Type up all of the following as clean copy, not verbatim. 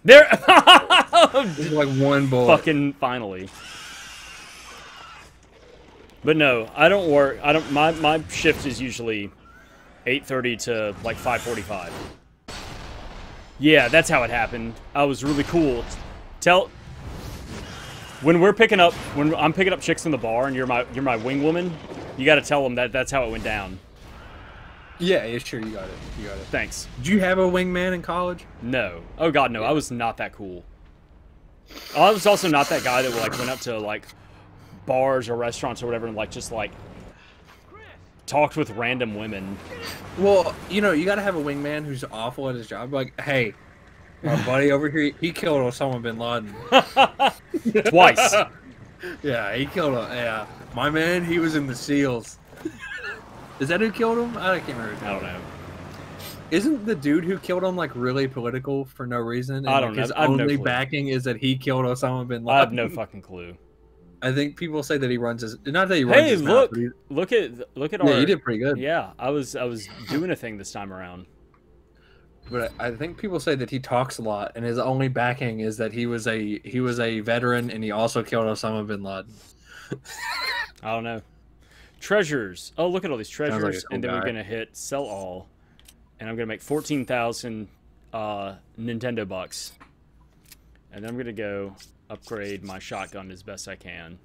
There. This is like one bullet. Fucking finally. But no, I don't work. I don't. My shift is usually 8:30 to like 5:45. Yeah, that's how it happened. I was really cool. When I'm picking up chicks in the bar and you're my wing woman, you got to tell them that that's how it went down. Yeah, sure, you got it. You got it. Thanks. Did you have a wingman in college? No. Oh god, no. Yeah. I was not that cool. I was also not that guy that like went up to like bars or restaurants or whatever and like just like talked with random women. Well, you know, you got to have a wingman who's awful at his job. Like, hey, my buddy over here, he killed Osama bin Laden. Twice. Yeah, he killed him. Yeah, my man, he was in the SEALs. Is that who killed him? I can't remember. I don't know. Isn't the dude who killed him like really political for no reason? And, I don't know. His I have only no clue. Backing is that he killed Osama bin Laden. I have no fucking clue. I think people say that he runs his. Not that he runs his mouth, but look at our. Yeah, you did pretty good. Yeah, I was doing a thing this time around. But I think people say that he talks a lot, and his only backing is that he was a veteran, and he also killed Osama bin Laden. I don't know. Treasures. Oh, look at all these treasures, like and then we're gonna hit sell all, and I'm gonna make 14,000 Nintendo bucks, and then I'm gonna go upgrade my shotgun as best I can.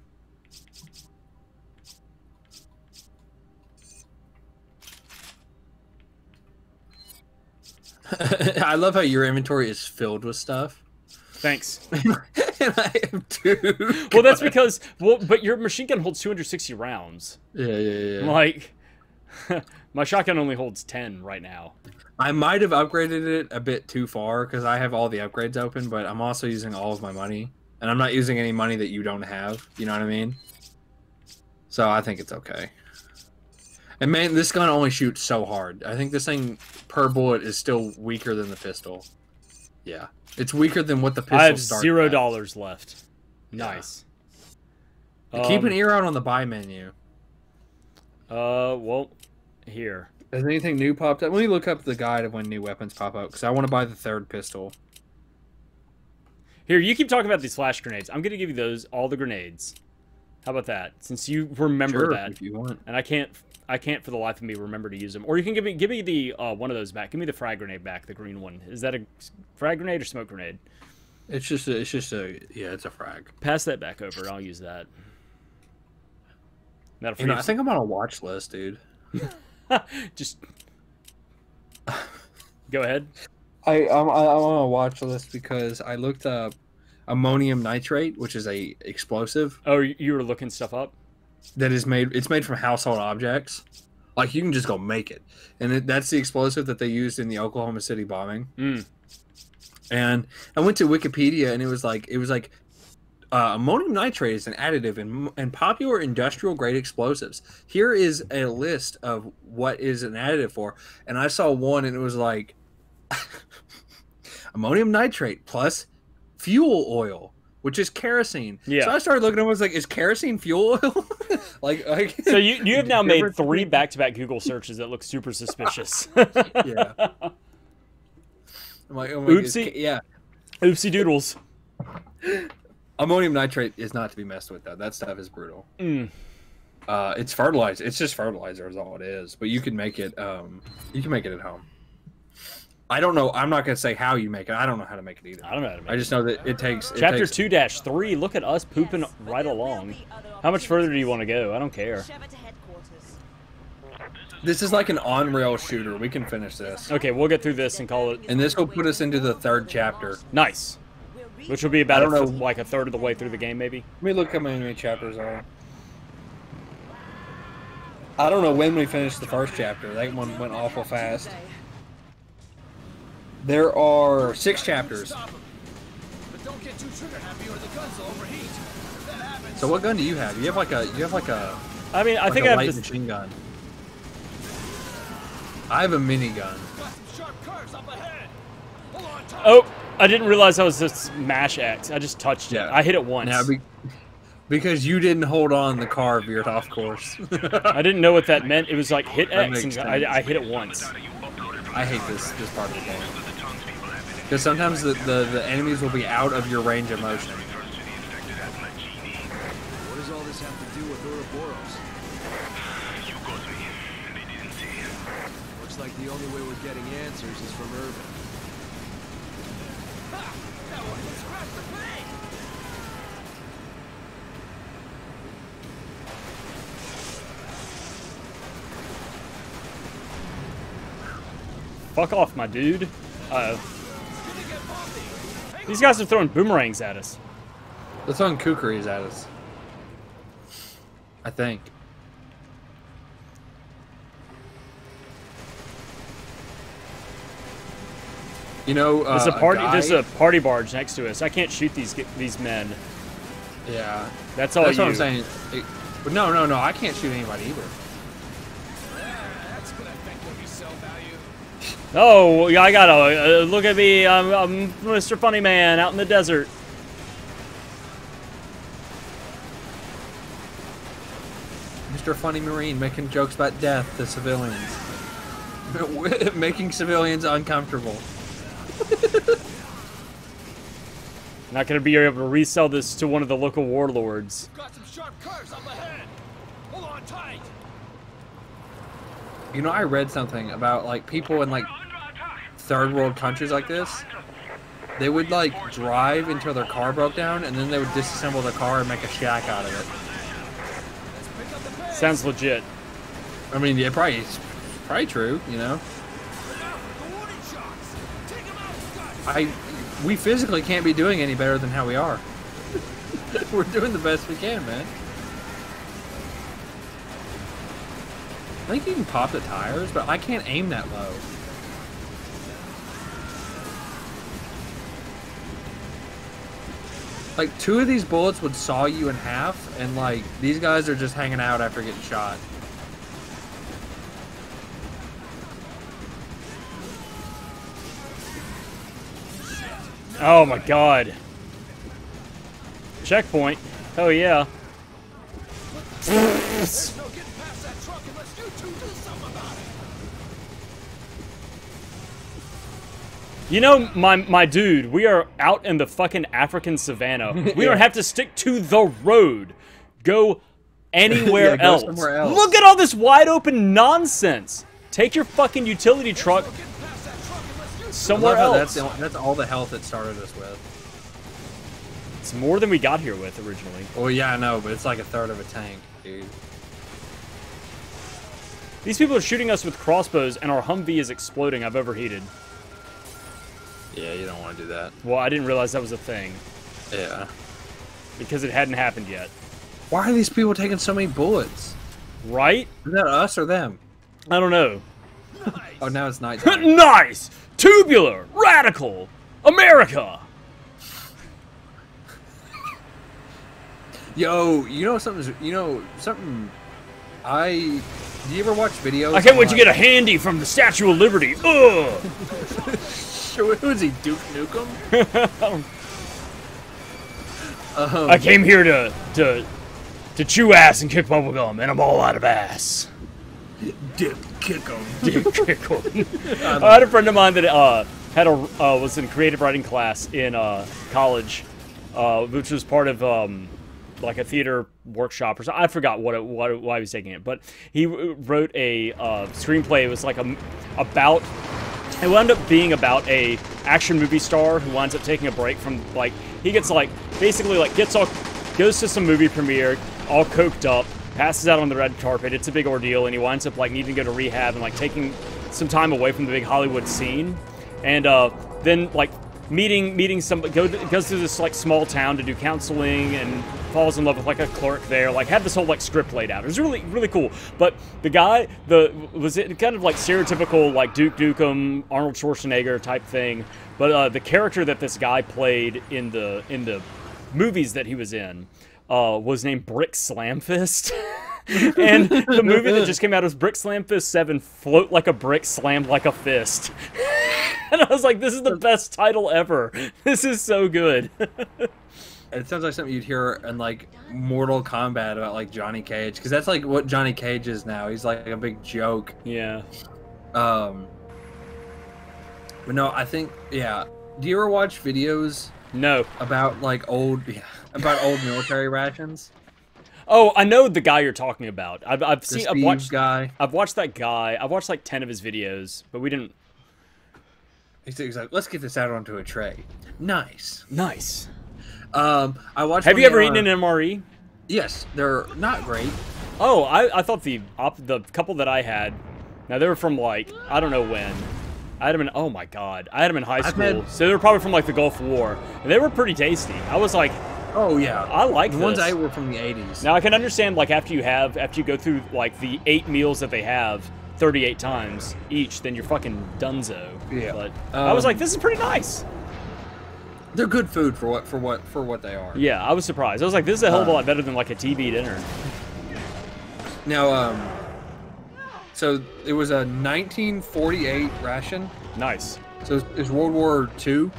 I love how your inventory is filled with stuff. Thanks. And I have two. Well, that's because but your machine gun holds 260 rounds. Yeah. Like, my shotgun only holds 10 right now. I might have upgraded it a bit too far because I have all the upgrades open, but I'm also using all of my money, and I'm not using any money that you don't have. You know what I mean? So I think it's okay. And man, this gun only shoots so hard. I think this thing per bullet is still weaker than the pistol. Yeah, it's weaker than what the pistol. I have starts $0 left. Nice. Yeah. Keep an ear out on the buy menu. Well, here. Has anything new popped up? Let me look up the guide of when new weapons pop up because I want to buy the third pistol. Here, you keep talking about these flash grenades. I'm gonna give you all the grenades. How about that? Since you remember that, if you want. And I can't for the life of me remember to use them. Or you can give me the one of those back. Give me the frag grenade back, the green one. Is that a frag grenade or smoke grenade? It's just a it's a frag. Pass that back over. I'll use that. I think I'm on a watch list, dude. Just go ahead. I'm on a watch list because I looked up ammonium nitrate, which is a explosive. Oh, you were looking stuff up? That is made. It's made from household objects. Like you can just go make it, and that's the explosive that they used in the Oklahoma City bombing. And I went to Wikipedia, and it was like ammonium nitrate is an additive in popular industrial grade explosives. Here is a list of what is an additive for, and I saw one, and it was like ammonium nitrate plus fuel oil, which is kerosene. Yeah. So I started looking at it, I was like, is kerosene fuel oil? like so you have now made 3 back-to-back Google searches that look super suspicious. Yeah. I'm like, oh my oopsie. Yeah. Oopsie doodles. Ammonium nitrate is not to be messed with, though. That stuff is brutal. It's fertilizer. It's just fertilizer is all it is. But you can make it. You can make it at home. I don't know. I'm not going to say how you make it. I don't know how to make it either. I don't know how to make it. I just know that it takes... Chapter 2-3. Look at us pooping right along. How much further do you want to go? I don't care. This is like an on-rail shooter. We can finish this. Okay, we'll get through this and call it... And this will put us into the 3rd chapter. Nice. Which will be about like a third of the way through the game, maybe? Let me look how many chapters are. I don't know when we finished the 1st chapter. That one went awful fast. There are 6 chapters. So what gun do you have? You have like a. I mean, I think I have a machine gun. I have a minigun. Oh, I didn't realize that was this mash X. I just touched it. I hit it once. Now, because you didn't hold on, the car veered off course. I didn't know what that meant. It was like hit X, and I hit it once. I hate this part of the game. Because sometimes the enemies will be out of your range of motion. What does all this have to do with Ouroboros? You got me, and they didn't see him. Looks like the only way we're getting answers is from Irvin. Ha! That one just scratched the paint! Fuck off, my dude. These guys are throwing boomerangs at us. They're throwing kukris at us. I think. You know, There's a party. There's a party barge next to us. I can't shoot these men. Yeah, That's all. that's you. what I'm saying. But no, I can't shoot anybody either. That's gonna affect your resale value. Oh, yeah, I gotta look at me. I'm Mr. Funny Man out in the desert. Mr. Funny Marine making jokes about death to civilians, making civilians uncomfortable. Not gonna be able to resell this to one of the local warlords. Got some sharp curves up ahead. Hold on tight. You know, I read something about like people in like third world countries like this. They would like drive until their car broke down, and then they would disassemble the car and make a shack out of it. Sounds legit. I mean, yeah, it's probably true. You know, we physically can't be doing any better than how we are. We're doing the best we can, man. I think you can pop the tires, but I can't aim that low. Like, 2 of these bullets would saw you in half, and like, these guys are just hanging out after getting shot. Oh my god. Checkpoint. Oh yeah. There's no getting past that truck unless you two do something about it. You know, my dude, we are out in the fucking African savannah. We don't have to stick to the road. Go anywhere Yeah, go else. somewhere else. Look at all this wide open nonsense. Take your fucking utility truck somewhere I love how else. that's all the health it started us with. It's more than we got here with originally. Well, yeah, I know, but it's like a third of a tank, dude. These people are shooting us with crossbows, and our Humvee is exploding. I've overheated. Yeah, you don't want to do that. Well, I didn't realize that was a thing. Yeah. Because it hadn't happened yet. Why are these people taking so many bullets? Right? Is that us or them? I don't know. Oh, now it's nighttime. Nice! Tubular! Radical! America! Yo, you know something? Do you ever watch videos? I can't wait to get a handy from the Statue of Liberty. Ugh! Who is he, Duke Nukem? I came here to chew ass and kick bubblegum, and I'm all out of ass. Dick Kickum. Dick kick'em. I had a friend of mine that was in creative writing class in college, which was part of like a theater workshop or something. I forgot why he was taking it, but he wrote a screenplay. It was like about. It wound up being about a action movie star who winds up taking a break from, like, he gets like basically like goes to some movie premiere all coked up, passes out on the red carpet. It's a big ordeal, and he winds up like needing to go to rehab and like taking some time away from the big Hollywood scene, and then like meeting some goes through this like small town to do counseling and falls in love with like a clerk there, like had this whole like script laid out. It was really, really cool. But the guy, was it kind of like stereotypical like Duke Nukem, Arnold Schwarzenegger type thing. But the character that this guy played in the movies that he was in was named Brick Slamfist. And the movie that just came out was Brick Slamfist 7, Float Like a Brick, Slammed Like a Fist. And I was like, this is the best title ever. This is so good. It sounds like something you'd hear in like Mortal Kombat about like Johnny Cage, because that's like what Johnny Cage is now. He's like a big joke. Yeah. But no, I think, yeah, Do you ever watch videos No. about like old military rations? Oh, I know the guy you're talking about. I've The seen. Steve guy. I've watched that guy. I've watched like 10 of his videos, but we didn't. He's like, let's get this out onto a tray. Nice. Nice. I watched. Have you ever eaten an MRE? Yes, they're not great. Oh, I thought the couple that I had. Now they were from like I don't know when. I had them in. Oh my god, I had them in high school. So they were probably from like the Gulf War, and they were pretty tasty. I was like, oh yeah, I like the this. ones I ate were from the 80s. Now I can understand like after you go through like the 8 meals that they have 38 times each, then you're fucking dunzo. Yeah. But I was like, this is pretty nice. They're good food for what they are. Yeah, I was surprised. I was like, this is a hell of a lot better than like a TV dinner. Now, so it was a 1948 ration. Nice. So it's World War II.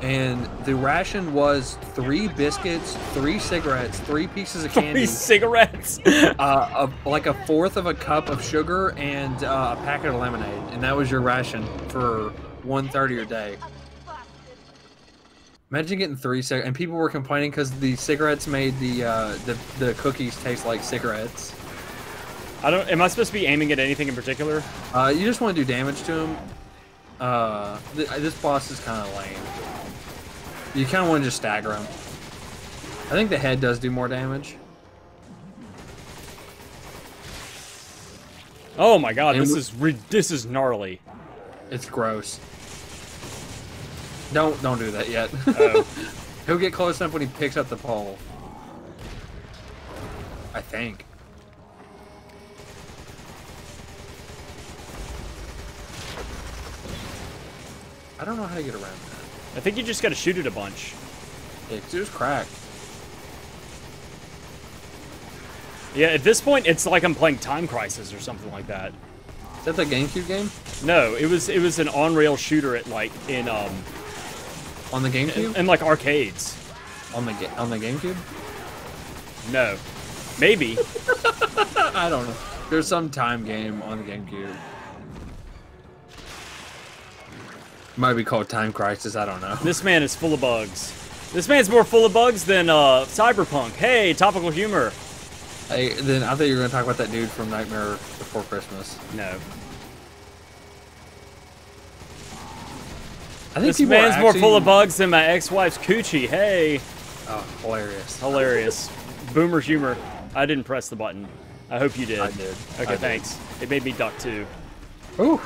And the ration was 3 biscuits, 3 cigarettes, 3 pieces of candy. 3 cigarettes. Like a fourth of a cup of sugar and a packet of lemonade, and that was your ration for $1.30 a day. Imagine getting 3 cigarettes, and people were complaining because the cigarettes made the cookies taste like cigarettes. Am I supposed to be aiming at anything in particular? You just want to do damage to them. This boss is kind of lame. You kind of want to just stagger him. I think the head does do more damage. Oh my god, this is gnarly. It's gross. Don't do that yet. Oh. He'll get close enough when he picks up the pole. I think. I don't know how to get around that. I think you just gotta shoot it a bunch. Yeah, 'cause it was cracked. Yeah, at this point, it's like I'm playing Time Crisis or something like that. Is that the GameCube game? No, it was an on-rail shooter at like in On the GameCube? in like arcades. On the GameCube? No, maybe. I don't know. There's some time game on the GameCube. Might be called Time Crisis, I don't know. This man is full of bugs. This man's more full of bugs than Cyberpunk. Hey, topical humor. Hey, then I thought you were going to talk about that dude from Nightmare Before Christmas. No. I think This people man's are more actually... full of bugs than my ex-wife's coochie. Hey. Oh, hilarious. Hilarious. Boomer humor. I didn't press the button. I hope you did. I did. Okay, thanks. It made me duck too. Ooh.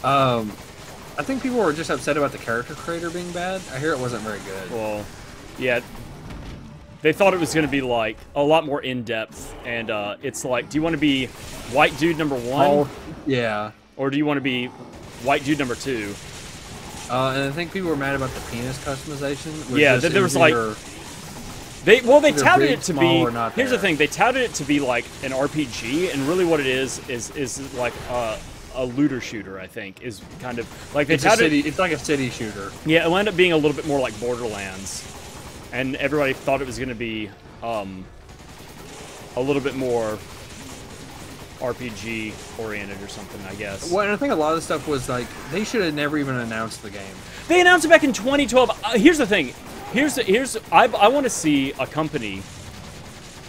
I think people were just upset about the character creator being bad. I hear it wasn't very good. Well, yeah. They thought it was going to be like a lot more in-depth, and it's like, do you want to be white dude number 1? Oh, yeah. Or do you want to be white dude number 2? And I think people were mad about the penis customization. Yeah, there was like... They touted big, it to small, be... or not Here's the there. thing. They touted it to be like an RPG, and really what it is like a looter shooter, I think, is kind of... like they It's a touted, city. It's like a city shooter. Yeah, it'll end up being a little bit more like Borderlands. And everybody thought it was going to be a little bit more RPG-oriented or something, I guess. Well, and I think a lot of the stuff was like, they should have never even announced the game. They announced it back in 2012. Here's the thing. I want to see a company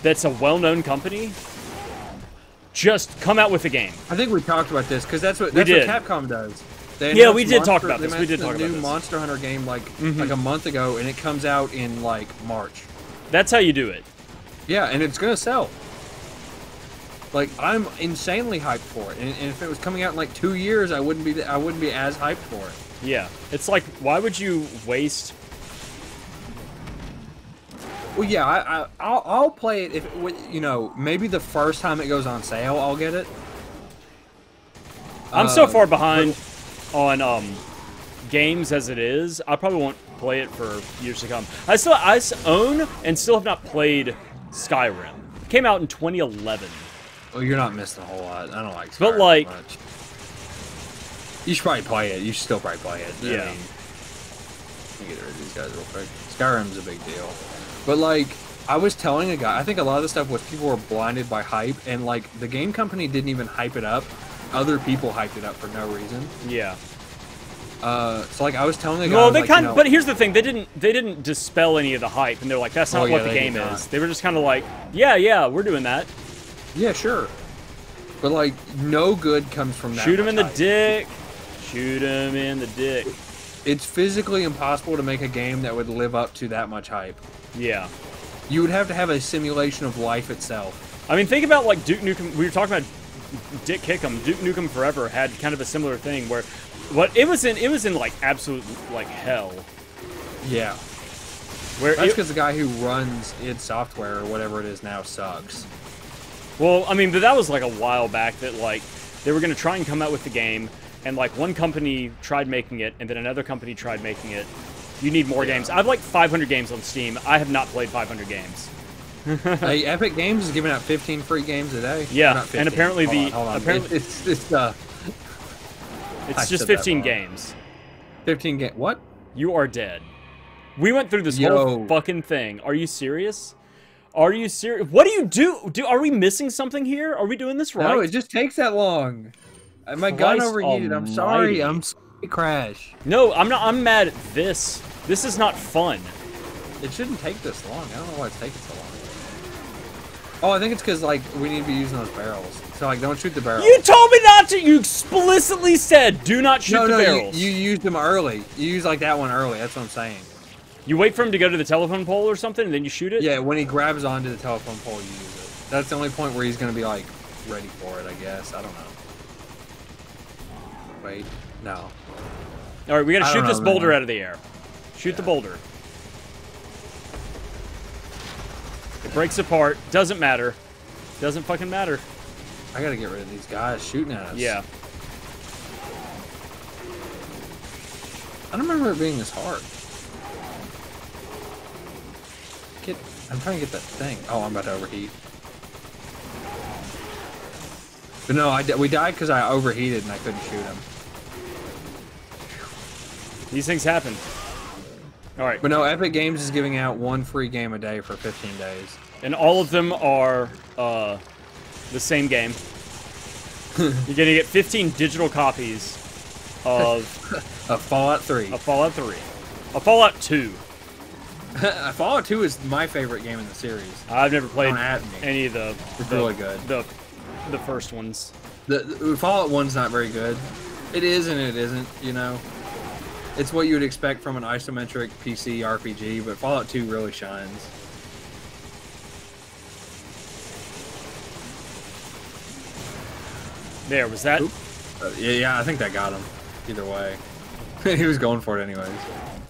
that's a well-known company just come out with a game. I think we talked about this, because that's what did. Capcom does. Yeah, we did talk about this. We did talk about the new this. Monster Hunter game like a month ago, and it comes out in like March. That's how you do it. Yeah, and it's gonna sell. Like, I'm insanely hyped for it, and if it was coming out in like 2 years, I wouldn't be as hyped for it. Yeah, it's like, why would you waste? Well, yeah, I'll play it if maybe the first time it goes on sale, I'll get it. I'm so far behind on games as it is. I probably won't play it for years to come. I own and still have not played Skyrim. It came out in 2011. Well, you're not missing a whole lot. I don't like Skyrim But like, much. You should probably play it. You should still probably play it. Yeah. I mean, let me get rid of these guys real quick. Skyrim's a big deal. But like, I was telling a guy, I think a lot of the stuff was people were blinded by hype, and like the game company didn't even hype it up. other people hyped it up for no reason. Yeah. So like I was telling the guy, Well, they like, kind you of, know, but here's the thing: they didn't dispel any of the hype, and they're like, "That's not Oh, yeah, what the they game did not. is." They were just kind of like, "Yeah, we're doing that." yeah, sure. But like, no good comes from that. Shoot him much in the hype. dick. Shoot him in the dick. It's physically impossible to make a game that would live up to that much hype. Yeah. You would have to have a simulation of life itself. I mean, think about like Duke Nukem. We were talking about Dick Kickham. Duke Nukem Forever had kind of a similar thing where, it was in like absolute like hell. Yeah. Where That's because the guy who runs id Software or whatever it is now sucks. Well, I mean, but that was like a while back that like they were gonna try and come out with the game, and like one company tried making it, and then another company tried making it. You need more games. I have like 500 games on Steam. I have not played 500 games. Hey, Epic Games is giving out 15 free games a day. Yeah, Or not 15. and apparently Hold on. apparently it's it's just said that 15 wrong. games. 15 game. What? You are dead. We went through this Yo. whole fucking thing. Are you serious? Are you serious? What do you do? Are we missing something here? Are we doing this right? No, it just takes that long. My gun Christ overheated. I'm sorry. almighty. I'm sorry, Crash. No, I'm not. I'm mad at this. This is not fun. It shouldn't take this long. I don't know why it's taking so long. Oh, I think it's because like we need to be using those barrels. So like, don't shoot the barrels. You told me not to. You explicitly said, "Do not shoot the no, barrels." you used them early. You used like that one early. That's what I'm saying. You wait for him to go to the telephone pole or something, and then you shoot it? Yeah, when he grabs onto the telephone pole, you use it. That's the only point where he's gonna be like ready for it, I guess. I don't know. Wait, no. All right, we gotta I shoot don't this know, boulder man. out of the air. Shoot the boulder. It breaks apart. Doesn't matter. Doesn't fucking matter. I gotta get rid of these guys shooting at us. Yeah. I don't remember it being this hard. I'm trying to get that thing. Oh, I'm about to overheat. But no, we died because I overheated and I couldn't shoot him. These things happen. All right. But no, Epic Games is giving out 1 free game a day for 15 days. And all of them are the same game. You're gonna get 15 digital copies of Fallout 3. a Fallout 3, a Fallout 2. Fallout 2 is my favorite game in the series. I've never played Don't at me. any of the. It's really good. The first ones. The Fallout 1's not very good. It is and it isn't, you know. It's what you would expect from an isometric PC RPG, but Fallout 2 really shines. There, was that? Yeah, I think that got him. Either way. He was going for it anyways.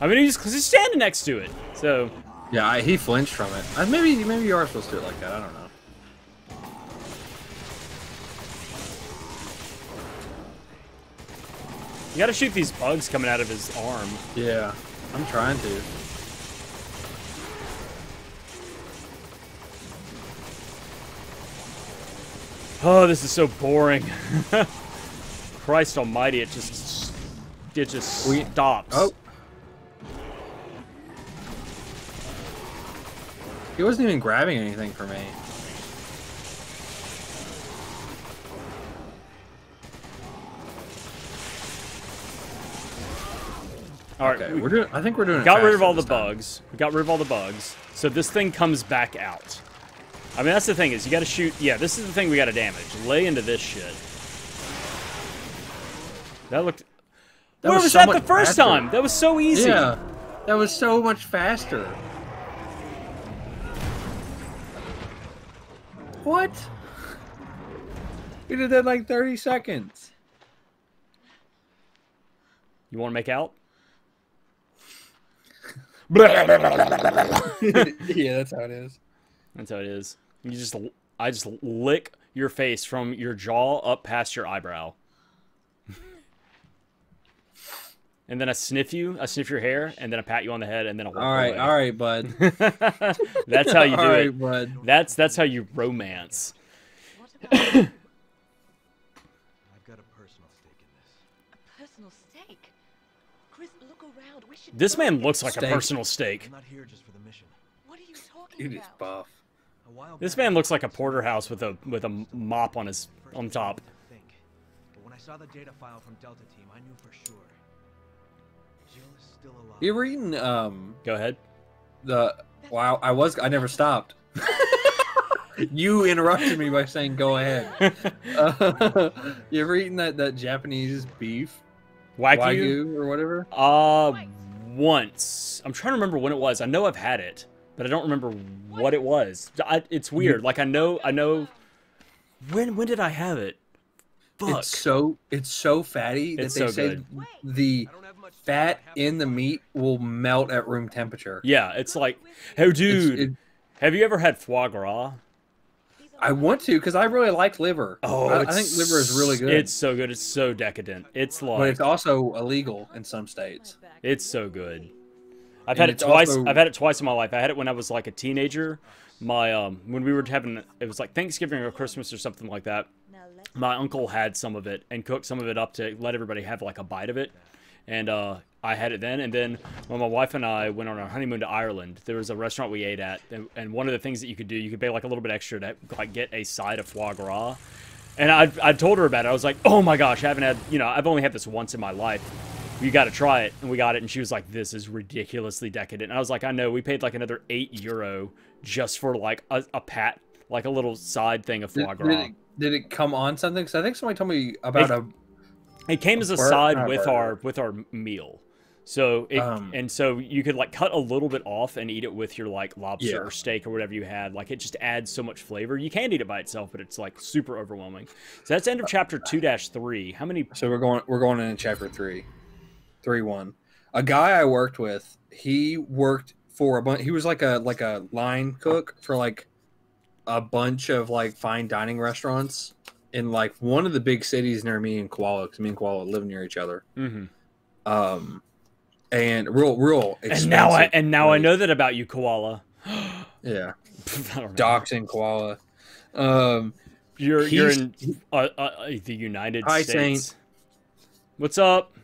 I mean, he's standing next to it, so. Yeah, he flinched from it. Maybe you are supposed to do it like that. I don't know. You gotta shoot these bugs coming out of his arm. Yeah, I'm trying to. Oh, this is so boring. Christ almighty, it just stops. Oh. He wasn't even grabbing anything for me. All right, Okay, I think we're doing it got rid of faster all the this time. bugs. We got rid of all the bugs. So this thing comes back out. I mean, that's the thing is you got to shoot. Yeah, this is the thing we got to damage. Lay into this shit. That looked. That Where was was so that much the first faster. time? That was so easy. Yeah, that was so much faster. What? We did that in like 30 seconds. You want to make out? Yeah, that's how it is. That's how it is. I just lick your face from your jaw up past your eyebrow. And then I sniff you, I sniff your hair, and then I pat you on the head, and then I walk away. All right, bud. That's how you do All right, it. bud. That's how you romance. What about I've got a personal stake in this. a personal stake? Chris, look around. We should This go man and looks like a Steak. personal steak. I'm not here just for the mission. What are you talking Dude is about? buff. A while This back, man looks like a porterhouse with a mop on his first on top. I think. I saw the data file from Delta Team, I knew for sure. Jill is still alive. You ever eaten Go ahead. Wow, I never stopped. You interrupted me by saying go ahead. You ever eaten that Japanese beef? Wagyu or whatever? Once. I'm trying to remember when it was. I know I've had it, but I don't remember what it was. It's weird. Like I know. When did I have it? Fuck. It's so fatty that they say the fat in the meat will melt at room temperature. Yeah, it's like, hey dude, have you ever had foie gras? I want to because I really like liver. Oh, I think liver is really good. It's so good. It's so decadent. It's like, but it's also illegal in some states. It's so good. I've had it twice. I've had it twice in my life. I had it when I was like a teenager. My when we were having, it was like Thanksgiving or Christmas or something like that. My uncle had some of it and cooked some of it up to let everybody have like a bite of it. And I had it then. And then when my wife and I went on our honeymoon to Ireland, there was a restaurant we ate at. And one of the things that you could do, you could pay like a little bit extra to like get a side of foie gras. And I told her about it. I was like, oh my gosh, I haven't had, I've only had this once in my life. You got to try it. And we got it. And she was like, this is ridiculously decadent. And I was like, I know. We paid like another €8 just for like a pat, like a little side thing of foie gras. Did it come on something? Because I think somebody told me about It came as a side with our meal. So and so you could like cut a little bit off and eat it with your like lobster or steak or whatever you had. Like it just adds so much flavor. You can eat it by itself, but it's like super overwhelming. So that's the end of chapter 2-3. How many? So we're going into chapter 3.1. A guy I worked with, he worked for a bunch. He was like a line cook for like a bunch of like fine dining restaurants in like one of the big cities near me in Koala, because me and Koala live near each other. Mm-hmm. And real expensive. And now I know that about you, Koala. Yeah. Doxing Koala. You're in the United States. Saint. What's up?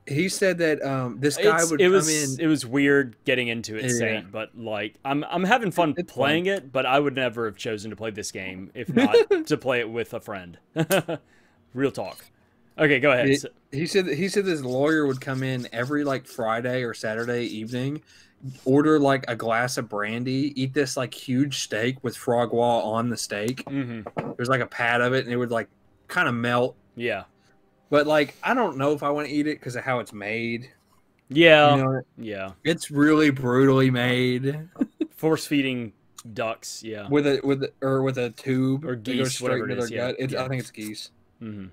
He said that this guy would come in. It was weird getting into it, Saint, but like I'm having fun playing it, but I would never have chosen to play this game if not to play it with a friend. Real talk. Okay, go ahead. He said this lawyer would come in every like Friday or Saturday evening, order like a glass of brandy, eat this like huge steak with foie gras on the steak. Mm-hmm. There's like a pat of it, and it would like kind of melt. Yeah. But like, I don't know if I want to eat it because of how it's made. Yeah, yeah. It's really brutally made. Force feeding ducks, yeah. With a tube or geese, whatever it is. Yeah. I think it's geese. Mm-hmm.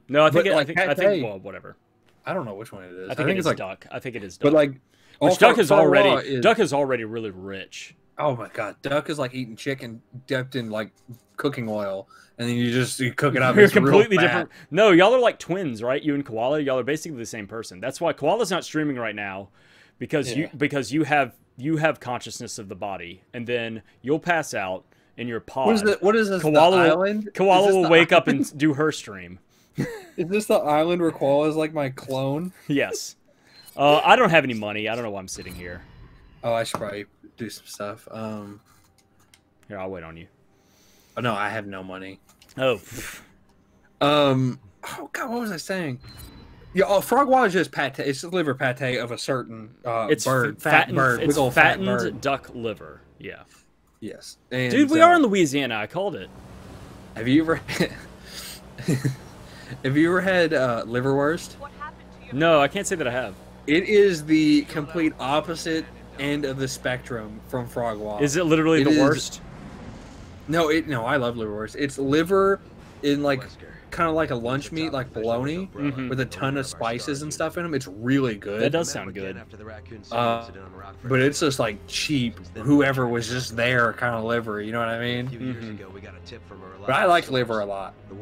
No, I think well, whatever. I don't know which one it is. I think it's like duck. I think it is duck. But like, duck is already really rich. Oh my god, duck is like eating chicken dipped in like cooking oil, and then you cook it up. You're completely different. No, y'all are like twins, right? You and Koala, y'all are basically the same person. That's why Koala's not streaming right now, because you have consciousness of the body, and then you'll pass out in your pod. What is this? Koala island? Koala will wake up and do her stream. Is this the island where Koala is like my clone? Yes. I don't have any money. I don't know why I'm sitting here. Oh, I should probably do some stuff. Here, I'll wait on you. Oh no, I have no money. Oh. Oh god, what was I saying? Yeah, frog gras is just pate. It's the liver pate of a certain bird. It's fattened duck liver. Yeah. Yes. And, dude, we are in Louisiana. I called it. Have you ever had liverwurst? No, I can't say that I have. It is the complete opposite end of the spectrum from frog gras. Is it literally the worst? No, I love liverwurst. It's liver in like kind of like a lunch meat, like bologna, with a ton of spices and stuff in them. It's really good. That does sound good. But it's just like cheap. Whoever was just there kind of liver. You know what I mean? But I like liver a lot. I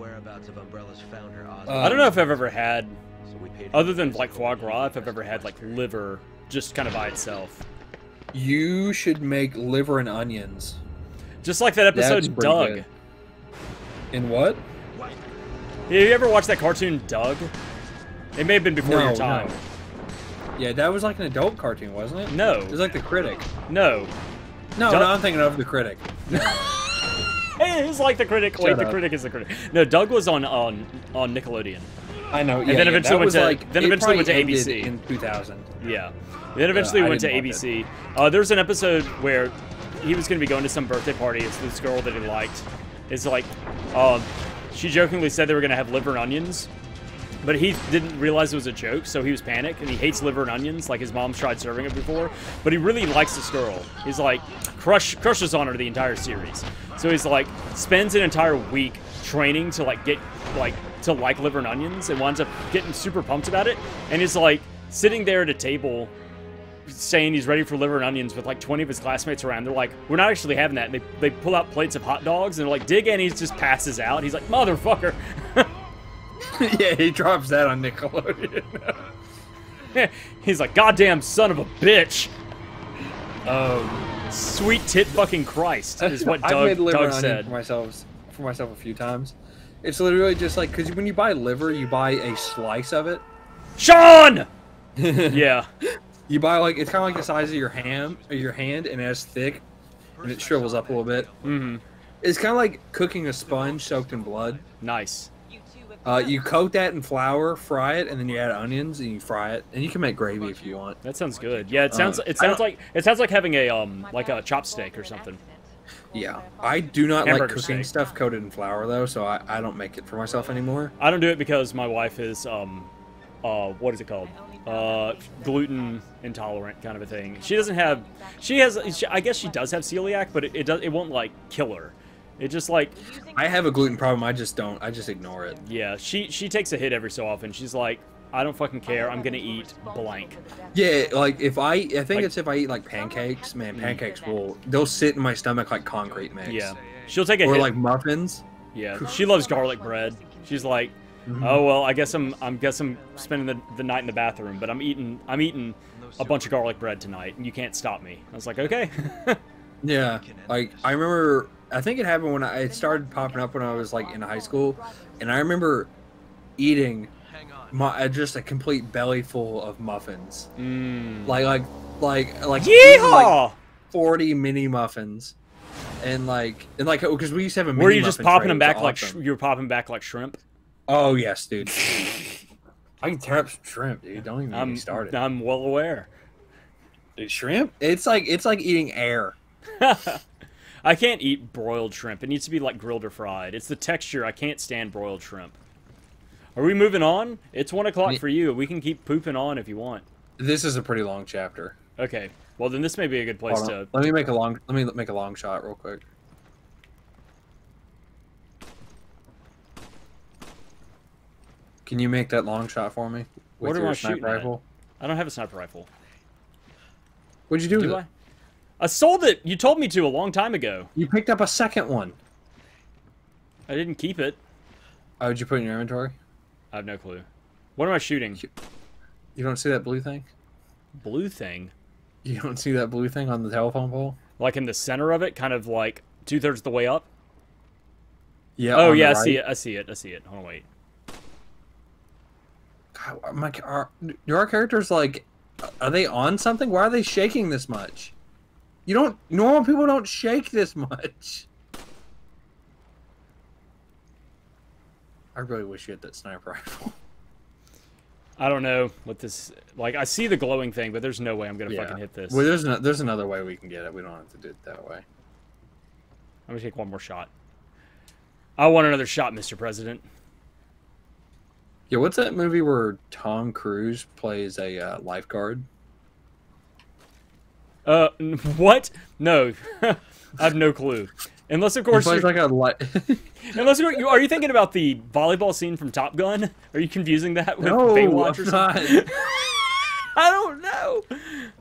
don't know if I've ever had, other than like foie gras, if I've ever had like liver just kind of by itself. You should make liver and onions. Just like that episode in Doug. Good. In what? Have you ever watched that cartoon Doug? It may have been before your time. No. Yeah, that was like an adult cartoon, wasn't it? No. It was like The Critic. No. No, I'm thinking of The Critic. It's like the critic. Wait, Shut the up. critic is the critic. No, Doug was on Nickelodeon. I know. And then eventually went to then it eventually went to probably ended ABC. in 2000. Yeah. Then eventually I went to didn't watch ABC. There's an episode where he was going to be going to some birthday party. It's this girl that he liked. It's like, she jokingly said they were going to have liver and onions, but he didn't realize it was a joke, so he was panicked, and he hates liver and onions. Like, his mom's tried serving it before, but he really likes this girl. He's like, crushes on her the entire series. So he's like, spends an entire week training to like get like to like liver and onions, and winds up getting super pumped about it. And he's like sitting there at a table saying he's ready for liver and onions with like 20 of his classmates around. They're like, we're not actually having that. And they pull out plates of hot dogs, and they're like, dig in. He just passes out. He's like, motherfucker. Yeah, he drops that on Nickelodeon. He's like, goddamn son of a bitch. Um, Sweet tit fucking Christ is what I've made liver Doug and onion said. for myself a few times. It's literally just like, because when you buy liver, you buy a slice of it. Sean! Yeah. You buy like, it's kind of like the size of your hand, and it's thick, and it shrivels up a little bit. Mm-hmm. It's kind of like cooking a sponge soaked in blood. Nice. You coat that in flour, fry it, and then you add onions and you fry it, and you can make gravy if you want. That sounds good. Yeah, it sounds like having a like a chopstick or something. Yeah, I do not like Hamburger cooking steak. stuff coated in flour though, so I don't make it for myself anymore. I don't do it because my wife is what is it called? Gluten intolerant kind of a thing. She doesn't have. I guess she does have celiac, but it won't like kill her. It just like. I have a gluten problem. I just don't. I just ignore it. Yeah, she takes a hit every so often. She's like, I don't fucking care. I'm gonna eat blank. Yeah, like if I think Like- it's if I eat like pancakes, man, pancakes they'll sit in my stomach like concrete mix. Yeah, she'll take a Or hit. like muffins. Yeah, she loves garlic bread. She's like, oh well, I guess I'm spending the night in the bathroom, but I'm eating a bunch of garlic bread tonight, and you can't stop me. I was like, okay. Yeah, like I remember. I think it happened when it started popping up when I was like in high school, and I remember eating just a complete belly full of muffins, like Yeehaw! 40 mini muffins, and because we used to have a mini Were you just muffin popping tray, them it was back like awesome. you were popping back like shrimp? Oh yes, dude. I can tear up some shrimp, dude. Don't even get me started. I'm well aware. Dude, shrimp? It's like eating air. I can't eat broiled shrimp. It needs to be like grilled or fried. It's the texture. I can't stand broiled shrimp. Are we moving on? It's 1 o'clock for you. We can keep pooping on if you want. This is a pretty long chapter. Okay. Well, then this may be a good place Hold to. on. Let me make a long shot real quick. Can you make that long shot for me? What am your I sniper shooting at? rifle? I don't have a sniper rifle. What'd you do with Do it? I sold it. You told me to a long time ago. You picked up a second one. I didn't keep it. Oh, did you put it in your inventory? I have no clue. What am I shooting? You don't see that blue thing? Blue thing. You don't see that blue thing on the telephone pole? Like in the center of it, kind of like 2/3 of the way up. Yeah. Oh on yeah, the I see right. it. I see it. I see it. Hold on, wait. God, do our characters like? Are they on something? Why are they shaking this much? You don't. Normal people don't shake this much. I really wish you had that sniper rifle. I don't know what this. Like, I see the glowing thing, but there's no way I'm gonna fucking hit this. Well, there's another way we can get it. We don't have to do it that way. I'm gonna take one more shot. I want another shot, Mr. President. Yeah, what's that movie where Tom Cruise plays a lifeguard? What? No, I have no clue. Unless, of course, He plays you're, like a unless are you thinking about the volleyball scene from Top Gun? Are you confusing that with No, Baywatch or I'm something? not. I don't know.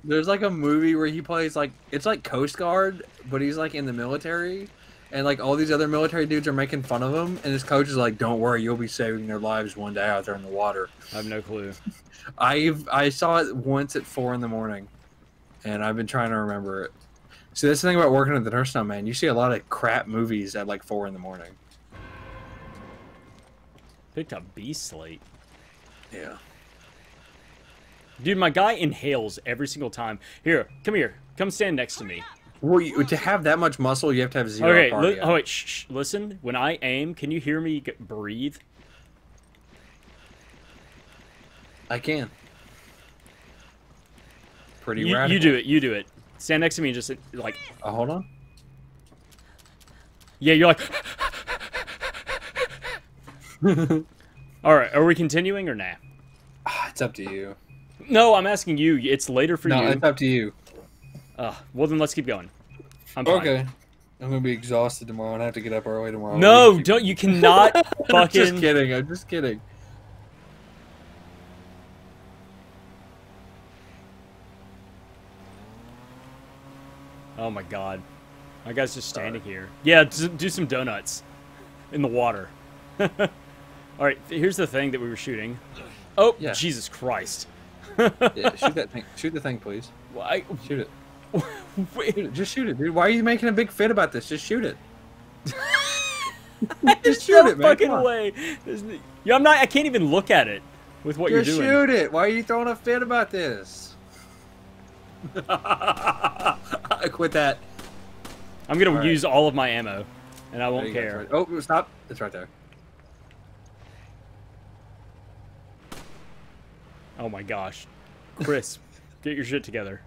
There's like a movie where he plays like it's like Coast Guard, but he's like in the military, and like all these other military dudes are making fun of him, and his coach is like, "Don't worry, you'll be saving their lives one day out there in the water." I have no clue. I saw it once at 4 in the morning, and I've been trying to remember it. See, that's the thing about working at the nurse home, man. You see a lot of crap movies at like 4 in the morning. Picked up Beast Slate. Yeah. Dude, my guy inhales every single time. Here, come stand next to me. Well, to have that much muscle, you have to have zero Okay, cardio. oh wait, listen. When I aim, can you hear me breathe? I can. Pretty You radical. do it. You do it. Stand next to me and just like. Oh, hold on. Yeah, you're like. All right, are we continuing or nah? It's up to you. No, I'm asking you. It's later for No, you. it's up to you. Well, then let's keep going. I'm fine. Okay. I'm gonna be exhausted tomorrow and I have to get up early tomorrow. No, don't. You cannot fucking. I'm just kidding. I'm just kidding. Oh my god. My guy's just standing here. Yeah, do some donuts in the water. Alright, here's the thing that we were shooting. Oh, Yeah. Jesus Christ. Yeah, shoot that thing. Shoot the thing, please. Why? Shoot it. Wait. Shoot it. Just shoot it, dude. Why are you making a big fit about this? Just shoot it. There's Just shoot no it, man. fucking Come on. way. Yeah, I can't even look at it with what Just you're doing. shoot it. Why are you throwing a fit about this? I quit that. I'm gonna Alright. use all of my ammo, and I There won't you go. care. It's right- Oh, stop. It's right there. Oh my gosh. Chris, get your shit together.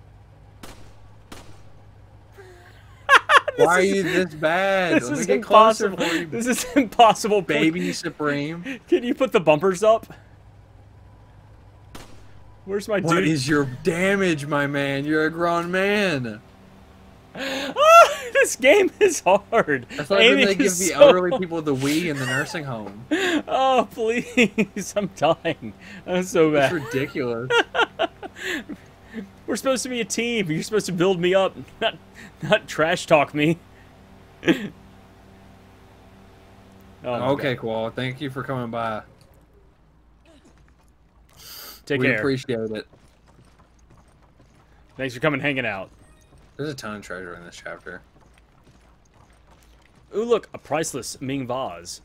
Why are you this bad? This Let me is get closer impossible. for you, This is impossible. baby supreme. Can you put the bumpers up? Where's my What dude? is your damage, my man? You're a grown man. This game is hard. That's like when Aiming they give is the so elderly people the Wii in the nursing home. Oh, please. I'm dying. I'm so It's bad. ridiculous. We're supposed to be a team. You're supposed to build me up, not trash talk me. Oh, my Okay, God. Koala. Thank you for coming by. Take We care. appreciate it. Thanks for coming hanging out. There's a ton of treasure in this chapter. Ooh, look, a priceless Ming vase.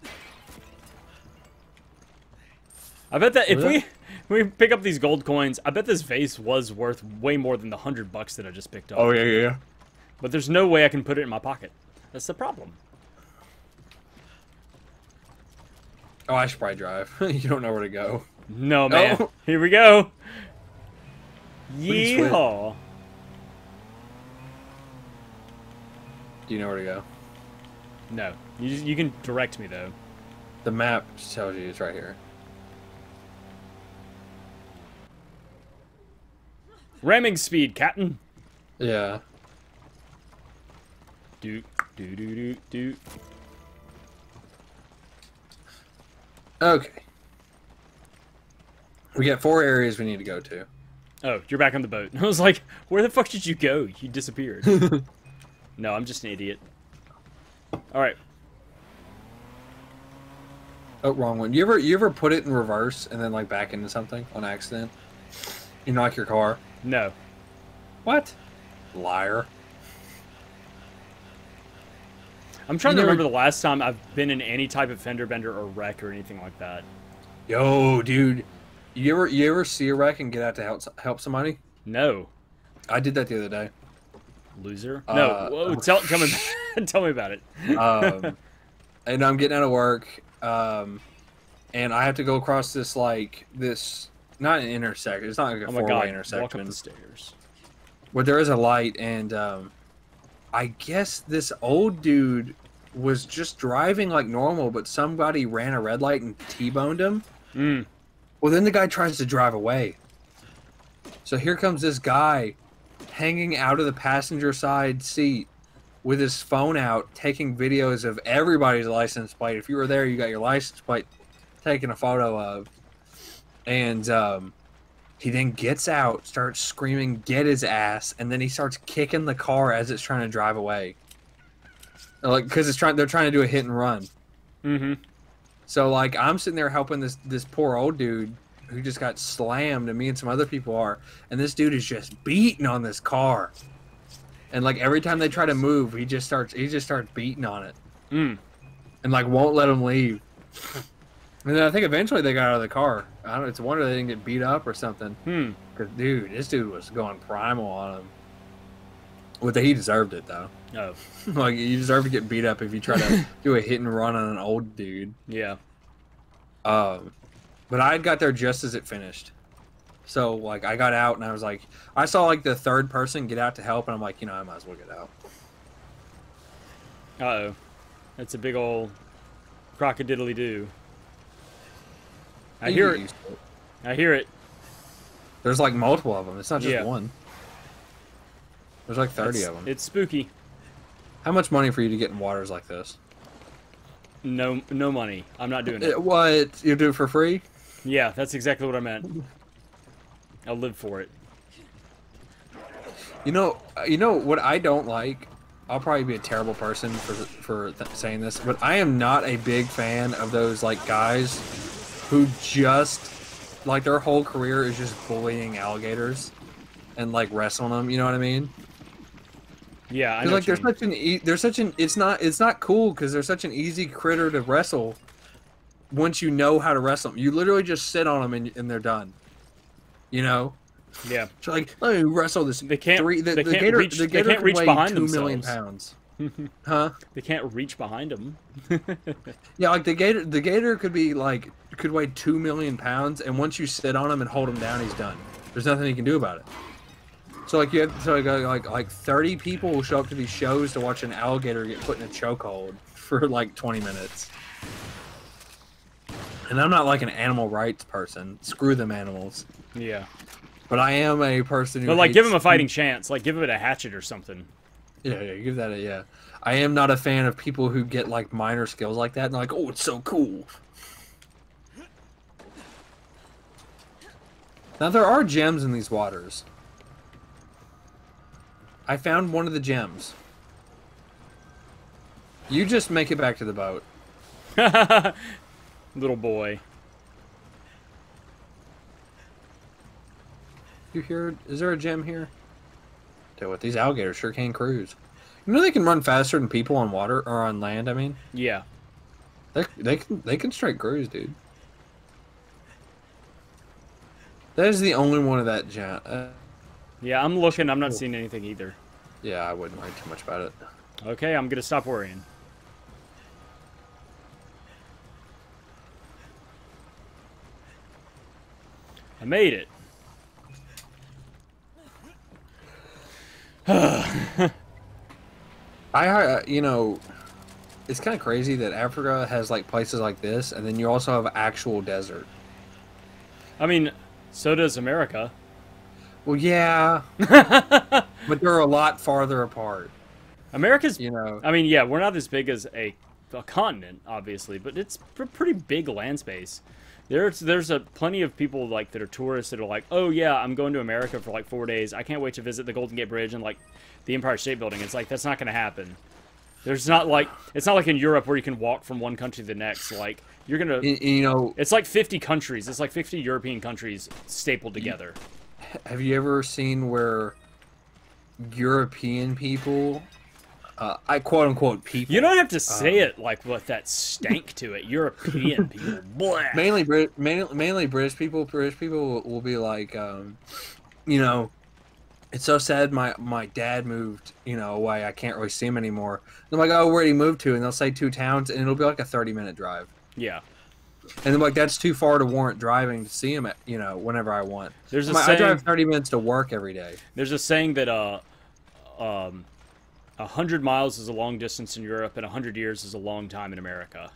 I bet that if we pick up these gold coins, I bet this vase was worth way more than the $100 that I just picked up. yeah. But there's no way I can put it in my pocket. That's the problem. Oh, I should probably drive. You don't know where to go. No, man. Oh. Here we go. can switch. Yeehaw. Do you know where to go? No. You can direct me, though. The map tells you it's right here. Ramming speed, Captain. Yeah. Do, do, do, do, do. Okay. We got 4 areas we need to go to. Oh, you're back on the boat. I was like, where the fuck did you go? You disappeared. No, I'm just an idiot. Alright. Oh, wrong one. You ever put it in reverse and then like back into something on accident? You knock your car. No. What? Liar. I'm trying You to never- remember the last time I've been in any type of fender bender or wreck or anything like that. Yo, dude. You ever see a wreck and get out to help somebody? No. I did that the other day. Loser? No. Whoa, tell me tell me about it. And I'm getting out of work, and I have to go across this not an intersection. It's not like a Oh my four-way god. Walk up intersection. the stairs. Where there is a light, and I guess this old dude was just driving like normal, but somebody ran a red light and T-boned him. Mm. Well, then the guy tries to drive away. So here comes this guy hanging out of the passenger side seat with his phone out, taking videos of everybody's license plate. If you were there, you got your license plate taken a photo of. And he then gets out, starts screaming, "Get his ass!" And then he starts kicking the car as it's trying to drive away. Like, because they're trying to do a hit and run. Mm-hmm. So like I'm sitting there helping this poor old dude who just got slammed, and me and some other people are, and this dude is just beating on this car. And like every time they try to move, he just starts beating on it. Mm. And like won't let him leave. And then I think eventually they got out of the car. I don't know, it's a wonder they didn't get beat up or something. Hmm. Cause dude, this dude was going primal on him. Well, he deserved it though. Oh, Like you deserve to get beat up if you try to do a hit and run on an old dude. yeah. But I got there just as it finished. So like I got out and I was like, I saw like the third person get out to help, and I'm like, you know, I might as well get out. Uh-oh. That's a big old crocodiddly-doo. I hear it. I hear it. There's like multiple of them. It's not just Yeah. one. There's like 30 of them. It's spooky. How much money for you to get in waters like this? No money. I'm not doing it. What? You do it for free? Yeah, that's exactly what I meant. I'll live for it. You know what I don't like. I'll probably be a terrible person for saying this, but I am not a big fan of those like guys who just like their whole career is just bullying alligators and like wrestling them. You know what I mean? Yeah, I know. Like it's not cool because they're such an easy critter to wrestle. Once you know how to wrestle them, you literally just sit on them and they're done. You know? Yeah. So like, let me wrestle this. They can't. The Can't gator, reach. the They gator can't can reach weigh behind 2 million themselves. pounds. Huh? They can't reach behind them. Yeah, like the gator could weigh 2 million pounds, and once you sit on him and hold him down, he's done. There's nothing you can do about it. So like like 30 people will show up to these shows to watch an alligator get put in a chokehold for like 20 minutes. And I'm not like an animal rights person. Screw them animals. Yeah. But I am a person who. But like, give him a fighting chance. Like, give him a hatchet or something. Yeah, give that a yeah. I am not a fan of people who get like minor skills like that and they're like, oh, it's so cool. Now there are gems in these waters. I found one of the gems. You just make it back to the boat. Little boy. You hear? Is there a gem here? Tell you what, these alligators sure can cruise. You know they can run faster than people on water or on land. I mean, Yeah. they can straight cruise, dude. That is the only one of that gem. Yeah, I'm looking. I'm not seeing anything either. Yeah, I wouldn't worry too much about it. Okay, I'm gonna stop worrying. I made it. You know, it's kind of crazy that Africa has like places like this, and then you also have actual desert. I mean, so does America. Well, yeah, but they're a lot farther apart. America's, You know, I mean, yeah, we're not as big as a continent, obviously, but it's a pretty big land space. There's plenty of people like that are tourists that are like, oh yeah, I'm going to America for like 4 days. I can't wait to visit the Golden Gate Bridge and like the Empire State Building. It's like that's not going to happen. It's not like in Europe where you can walk from one country to the next. Like you're gonna, you know, it's like 50 countries. It's like 50 European countries stapled together. have you ever seen where European people, I quote unquote people, You don't have to say it like with that stank to it. European people, blah. mainly British people. British people will be like, you know, it's so sad my dad moved, you know, away. I can't really see him anymore. And I'm like, oh, where'd he move to? And they'll say 2 towns, and it'll be like a 30-minute drive. Yeah. And I'm like, that's too far to warrant driving to see him at, you know, whenever I want. There's a I saying, drive 30 minutes to work every day. There's a saying that 100 miles is a long distance in Europe, and 100 years is a long time in America.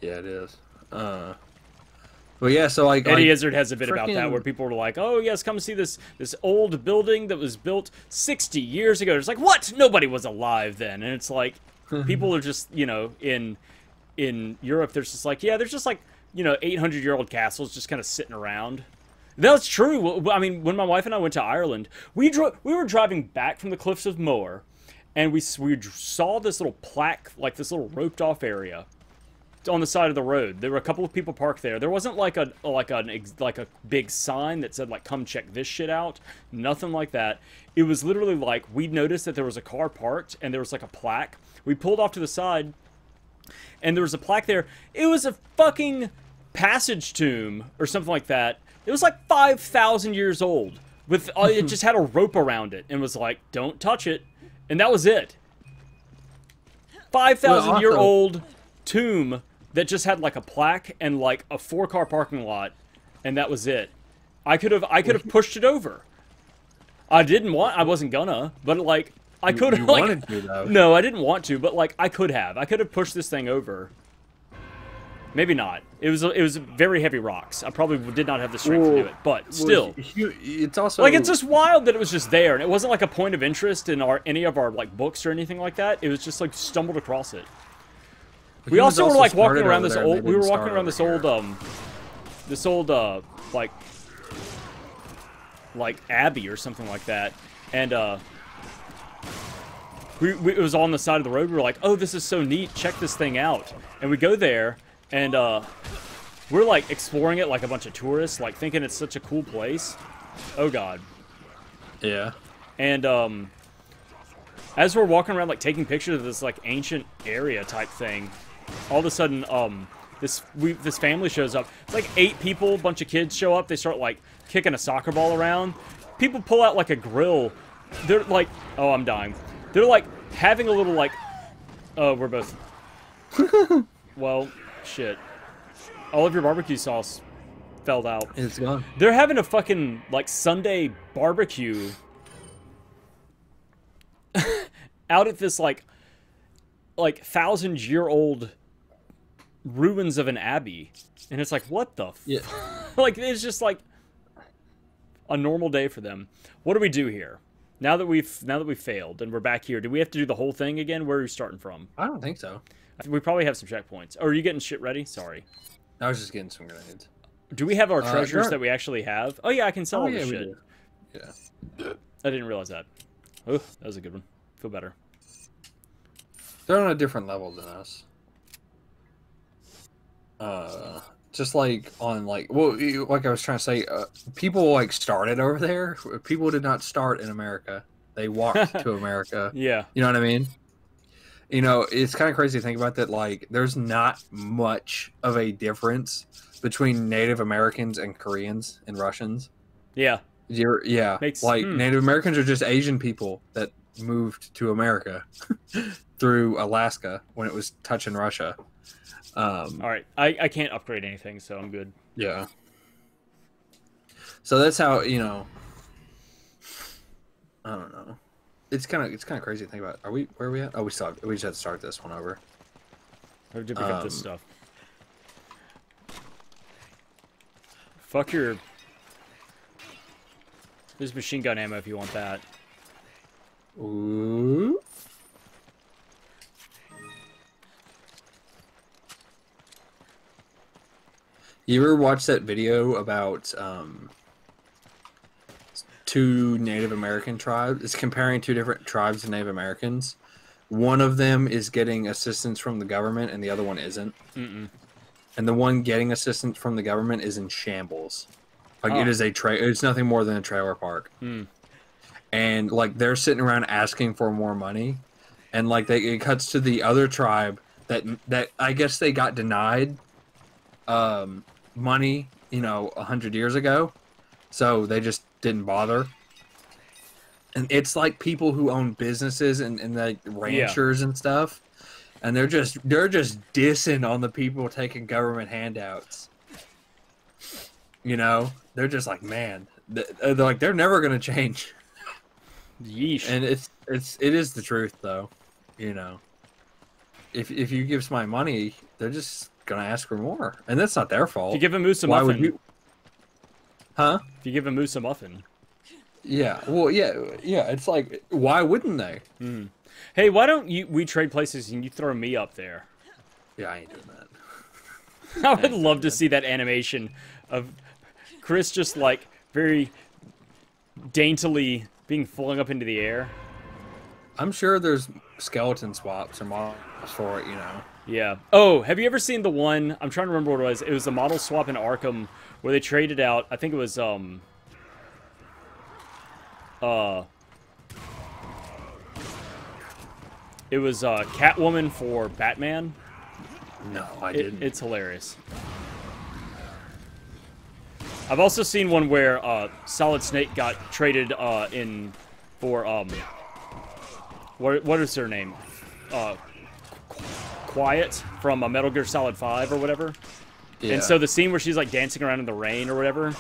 Yeah, it is. But yeah, so like Eddie like, Izzard has a bit about that, where people were like, "Oh yes, come see this old building that was built 60 years ago." It's like, what? Nobody was alive then, and it's like people are just, you know, in Europe, there's just like, yeah, there's just like, you know, 800-year-old castles just kind of sitting around. That's true. I mean, when my wife and I went to Ireland, we were driving back from the Cliffs of Moher, and we saw this little plaque, like this little roped off area on the side of the road. There were a couple of people parked there. There wasn't like a big sign that said like, come check this shit out. Nothing like that. It was literally like, we noticed that there was a car parked and there was like a plaque. We pulled off to the side and there was a plaque there. It was a fucking passage tomb or something like that. It was like 5,000 years old. with it just had a rope around it and was like, "Don't touch it," and that was it. 5,000-year-old tomb that just had like a plaque and like a 4-car parking lot, and that was it. I could have pushed it over. I wasn't gonna, but like I could have. Like, wanted to though. No, I didn't want to, but like I could have. I could have pushed this thing over. Maybe not. It was very heavy rocks. I probably did not have the strength to do it, but still. It's also Like, it's just wild that it was just there, and it wasn't like a point of interest in any of our like books or anything like that. It was just like stumbled across it. We also were like walking around this old. We were walking around this old like abbey or something like that, and it was on the side of the road. We were like, oh, this is so neat. Check this thing out, and we go there. And, we're, like, exploring it like a bunch of tourists, like, thinking it's such a cool place. Oh, God. Yeah. And, as we're walking around, like, taking pictures of this, like, ancient area type thing, all of a sudden, this family shows up. It's like 8 people, a bunch of kids show up. They start, like, kicking a soccer ball around. People pull out, like, a grill. They're, like... Oh, I'm dying. They're, like, having a little, like... Oh, we're both... Well... Shit. All of your barbecue sauce fell out. It's gone. They're having a fucking, like, Sunday barbecue out at this, like 1,000-year-old ruins of an abbey. And it's like, what the Yeah. Like, it's just, like, a normal day for them. What do we do here? Now that we've failed and we're back here, do we have to do the whole thing again? Where are you starting from? I don't think so. We probably have some checkpoints. Oh, are you getting shit ready? Sorry. I was just getting some grenades. Do we have our treasures that we actually have? Oh, yeah, I can sell all this we shit. do. Yeah. I didn't realize that. Oh, that was a good one. Feel better. They're on a different level than us. Just like on like, well, like I was trying to say, people like started over there. People did not start in America. They walked to America. Yeah. You know what I mean? You know, it's kind of crazy to think about that. Like, there's not much of a difference between Native Americans and Koreans and Russians. Yeah. Native Americans are just Asian people that moved to America through Alaska when it was touching Russia. All right. I can't upgrade anything, so I'm good. Yeah. So that's how, you know, I don't know. It's kind of crazy to think about. Where are we at? Oh, we just have to start this one over. I have to pick up this stuff. Fuck your... There's machine gun ammo if you want that. Ooh. You ever watch that video about 2 Native American tribes? It's comparing 2 different tribes of Native Americans. One of them is getting assistance from the government, and the other one isn't. And the one getting assistance from the government is in shambles. Like it is it's nothing more than a trailer park. And like they're sitting around asking for more money, and like it cuts to the other tribe that I guess they got denied money, you know, 100 years ago, so they just didn't bother. And it's like people who own businesses and like ranchers and stuff, and they're just dissing on the people taking government handouts. You know, they're just like, man, they're like, they're never gonna change. Yeesh. And it is the truth though. You know, if you give somebody money, they're just gonna ask for more, and that's not their fault. If you give a moose a Why muffin, would you? Huh? If you give a moose a muffin. Yeah. Well, yeah. It's like, why wouldn't they? Hey, why don't we trade places and you throw me up there? Yeah, I ain't doing that. I would love to see that animation of Chris just like very daintily being flung up into the air. I'm sure there's skeleton swaps or models for it, you know. Yeah. Oh, have you ever seen the one? I'm trying to remember what it was. It was a model swap in Arkham where they traded out. I think it was Catwoman for Batman. No, I didn't. It's hilarious. I've also seen one where Solid Snake got traded in for what is her name? Quiet from Metal Gear Solid 5 or whatever. Yeah. And so the scene where she's like dancing around in the rain or whatever,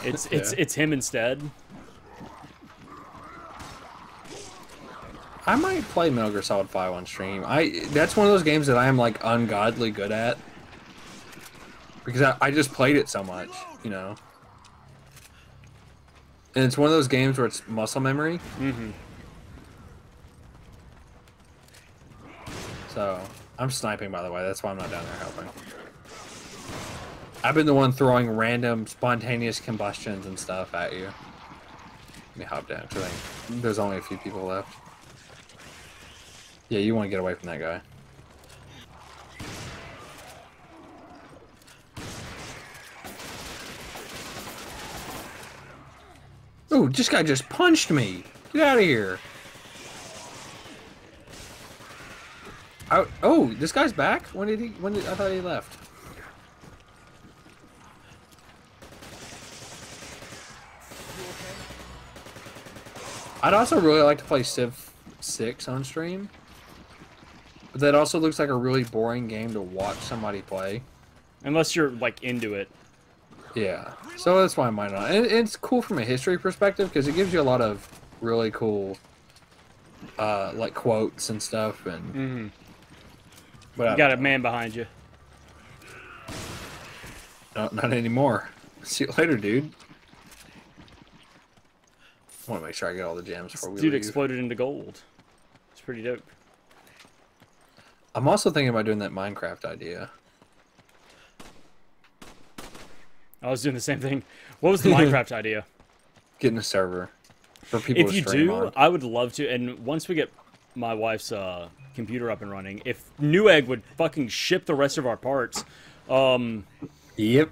it's him instead. I might play Metal Gear Solid 5 on stream. That's one of those games that I am like ungodly good at. Because I just played it so much, you know. And it's one of those games where it's muscle memory. Mm-hmm. So, I'm sniping, by the way. That's why I'm not down there helping. I've been the one throwing random spontaneous combustions and stuff at you. Let me hop down, because there's only a few people left. Yeah, you want to get away from that guy. Oh, this guy just punched me. Get out of here. Oh, this guy's back? When did I thought he left. I'd also really like to play Civ 6 on stream. But that also looks like a really boring game to watch somebody play. Unless you're like into it. Yeah, so that's why I might not. And it's cool from a history perspective because it gives you a lot of really cool, like quotes and stuff. And Mm-hmm. But You got a man behind you. no, not anymore. See you later, dude. I want to make sure I get all the gems before we Dude leave. exploded into gold. It's pretty dope. I'm also thinking about doing that Minecraft idea. I was doing the same thing. What was the Minecraft idea? Getting a server for people If to you stream do, on. I would love to. And once we get my wife's computer up and running, if Newegg would fucking ship the rest of our parts, Yep.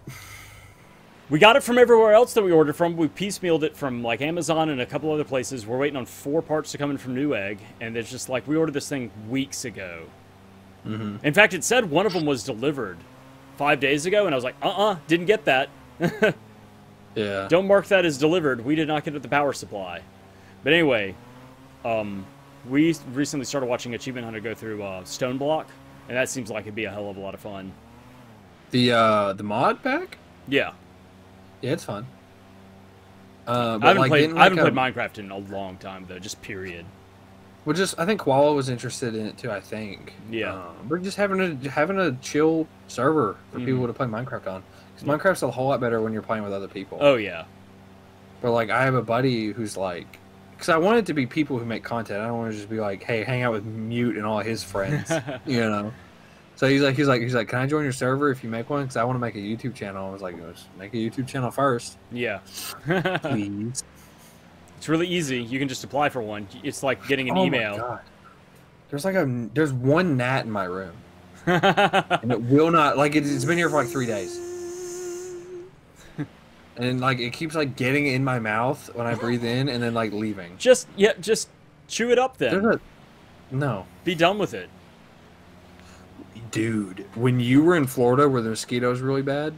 we got it from everywhere else that we ordered from. We piecemealed it from like Amazon and a couple other places. We're waiting on 4 parts to come in from Newegg, and it's just like we ordered this thing weeks ago. Mm-hmm. In fact, it said one of them was delivered 5 days ago, and I was like, didn't get that. Yeah. Don't mark that as delivered. We did not get the power supply. But anyway, we recently started watching Achievement Hunter go through Stone Block, and that seems like it'd be a hell of a lot of fun. The mod pack? Yeah. Yeah, it's fun. I But haven't played didn't Minecraft in a long time, though, just period. Well, I think Koala was interested in it too. I think. Yeah. We're just having a chill server for people to play Minecraft on. Because Minecraft's a whole lot better when you're playing with other people. Oh, yeah. But like, I have a buddy who's like, because I want it to be people who make content. I don't want to just be like, hey, hang out with Mute and all his friends, you know. So he's like, can I join your server if you make one? Because I want to make a YouTube channel. I was like, let's make a YouTube channel first, Yeah. please. It's really easy. You can just apply for one. It's like getting an Oh email. my God. There's one gnat in my room, and it will not it's been here for like 3 days. And like it keeps like getting in my mouth when I breathe in, and then like leaving. Just chew it up then. No, Be done with it. dude. When you were in Florida, were the mosquitoes really bad?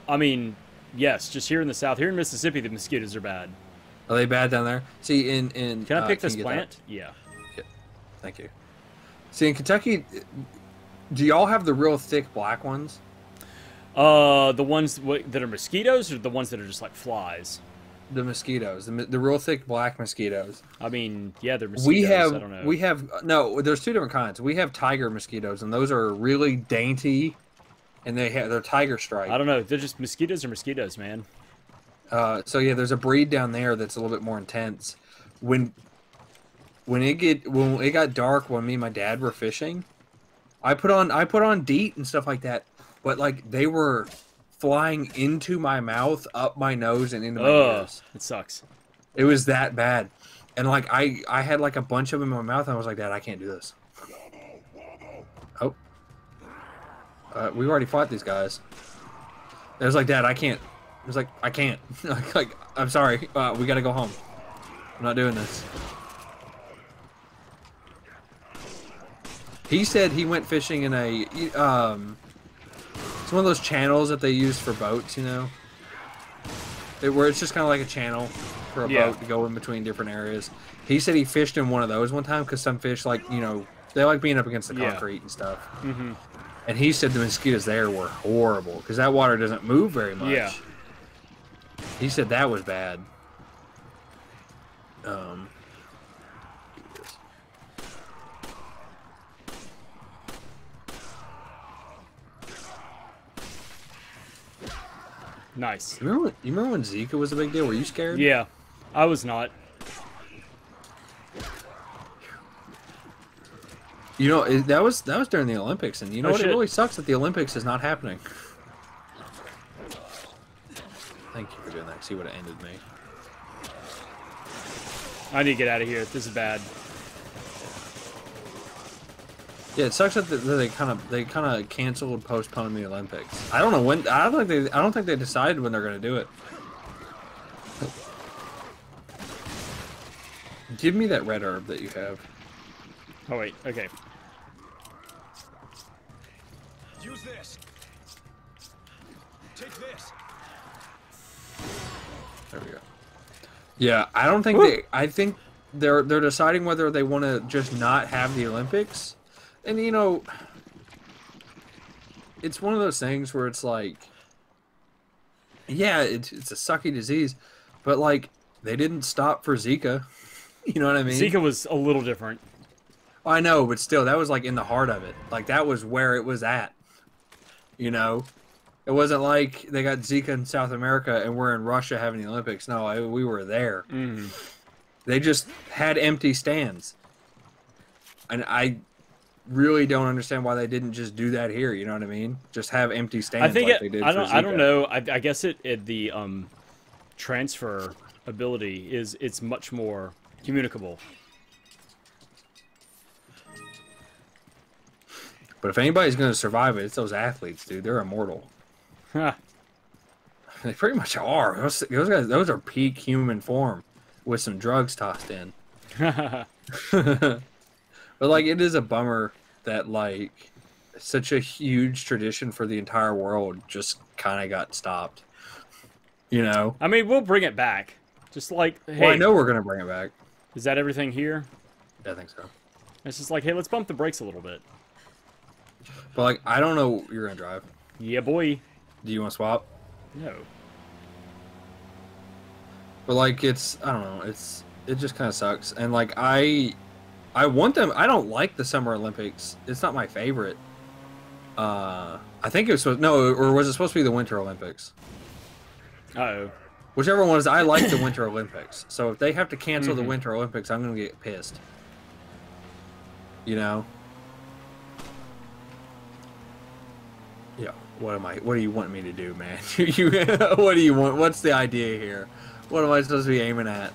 I mean, yes. Just here in the South, here in Mississippi, the mosquitoes are bad. Are they bad down there? See, in Can I pick this you get plant? Yeah. that? Thank you. See, in Kentucky, do y'all have the real thick black ones? The ones that are mosquitoes, or the ones that are just like flies? The mosquitoes, the real thick black mosquitoes. I mean, yeah, they're mosquitoes. I don't know. No. There's 2 different kinds. We have tiger mosquitoes, and those are really dainty, and they're tiger stripe. I don't know. They're just mosquitoes or mosquitoes, man. So yeah, there's a breed down there that's a little bit more intense. When it got dark when me and my dad were fishing, I put on DEET and stuff like that, but like they were flying into my mouth, up my nose, and into my ears. It sucks. It was that bad, and like I had like a bunch of them in my mouth, and I was like, Dad, I can't do this. Oh, we already fought these guys. I was like, Dad, I can't. I was like, I can't. like, I'm sorry. We gotta go home. I'm not doing this. He said he went fishing in a it's one of those channels that they use for boats, you know. where it's just kind of like a channel for a boat to go in between different areas. He said he fished in one of those one time because some fish, like, you know, they like being up against the concrete and stuff. Mm-hmm. And he said the mosquitoes there were horrible because that water doesn't move very much. Yeah. He said that was bad. Nice. You remember when Zika was a big deal? Were you scared? Yeah, I was not. You know, that was during the Olympics, and you know what? shit. It really sucks that the Olympics is not happening. Thank you for doing that. See what it ended me. I need to get out of here. This is bad. Yeah, it sucks that they kind of canceled and postponed the Olympics. I don't know when. I don't think they decided when they're going to do it. Give me that red herb that you have. Oh wait. Okay. Use this. Take this. There we go. Yeah, I don't think I think they're deciding whether they want to just not have the Olympics. And, you know, it's one of those things where it's like, yeah, it's a sucky disease, but, like, they didn't stop for Zika. You know what I mean? Zika was a little different. I know, but still, that was, like, in the heart of it. Like, that was where it was at. You know? It wasn't like they got Zika in South America and we're in Russia having the Olympics. No, we were there. Mm. They just had empty stands. And I really don't understand why they didn't just do that here. You know what I mean? Just have empty stands. I think like they did I for don't. Zika. I don't know. I guess the transfer ability it's much more communicable. But if anybody's going to survive it, it's those athletes, dude. They're immortal. Huh. They pretty much are. Those guys. Those are peak human form with some drugs tossed in. But like, it is a bummer that like such a huge tradition for the entire world just kind of got stopped. You know? I mean, we'll bring it back. Just like, hey, Well, I know we're gonna bring it back. is that everything here? I think so. It's just like, hey, let's bump the brakes a little bit. But like, I don't know what you're gonna drive. Yeah, boy. Do you want to swap? No. But like, it's I don't know. It just kind of sucks. And like, I want them. I don't like the Summer Olympics. It's not my favorite. I think it was supposed or was it supposed to be the Winter Olympics? Uh-oh. Whichever one is, I like the Winter Olympics. So if they have to cancel the Winter Olympics, I'm gonna get pissed. You know? Yeah. What do you want me to do, man? What do you want? What's the idea here? What am I supposed to be aiming at?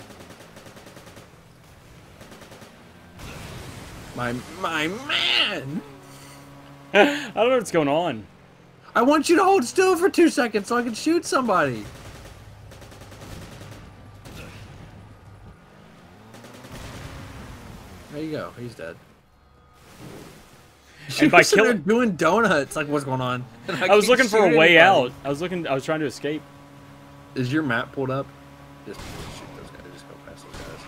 My man! I don't know what's going on. I want you to hold still for 2 seconds so I can shoot somebody. There you go. He's dead. And by They're doing donuts. Like, what's going on? I was looking for a way out. I was trying to escape. Is your map pulled up? Just shoot those guys. Just go past those guys.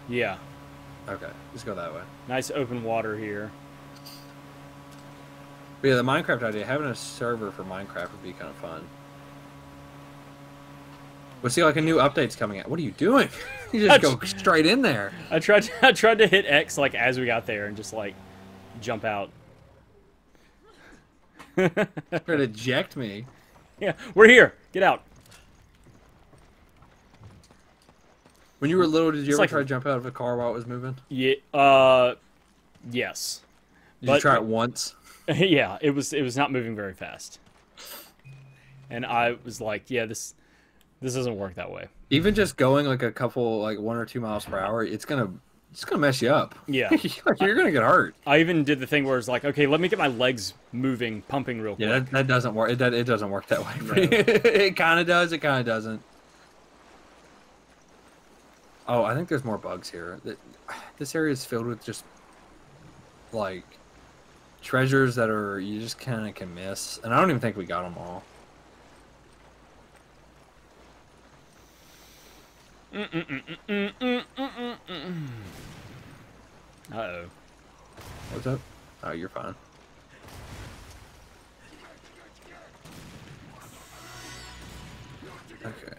Yeah. Okay, just go that way. Nice open water here. But yeah, the Minecraft idea, having a server for Minecraft would be kind of fun. But see, like a new update's coming out. What are you doing? You just go straight in there. I tried to hit X like as we got there and just like jump out. Try to eject me. Yeah, we're here. Get out. When you were little, did you ever like- try to jump out of a car while it was moving? Yeah. Yes. Did you try it once? Yeah, it was not moving very fast. And I was like, yeah, this doesn't work that way. Even just going like a couple, like 1 or 2 miles per hour, it's gonna mess you up. Yeah. You're gonna get hurt. I even did the thing where it's like, okay, let me get my legs moving, pumping real quick. Yeah, that doesn't work. It doesn't work that way. No. It kind of does. It kind of doesn't. Oh, I think there's more bugs here. This area is filled with just like treasures that are you just kind of can miss, and I don't even think we got them all. Uh-oh. What's up? Oh, you're fine. Okay.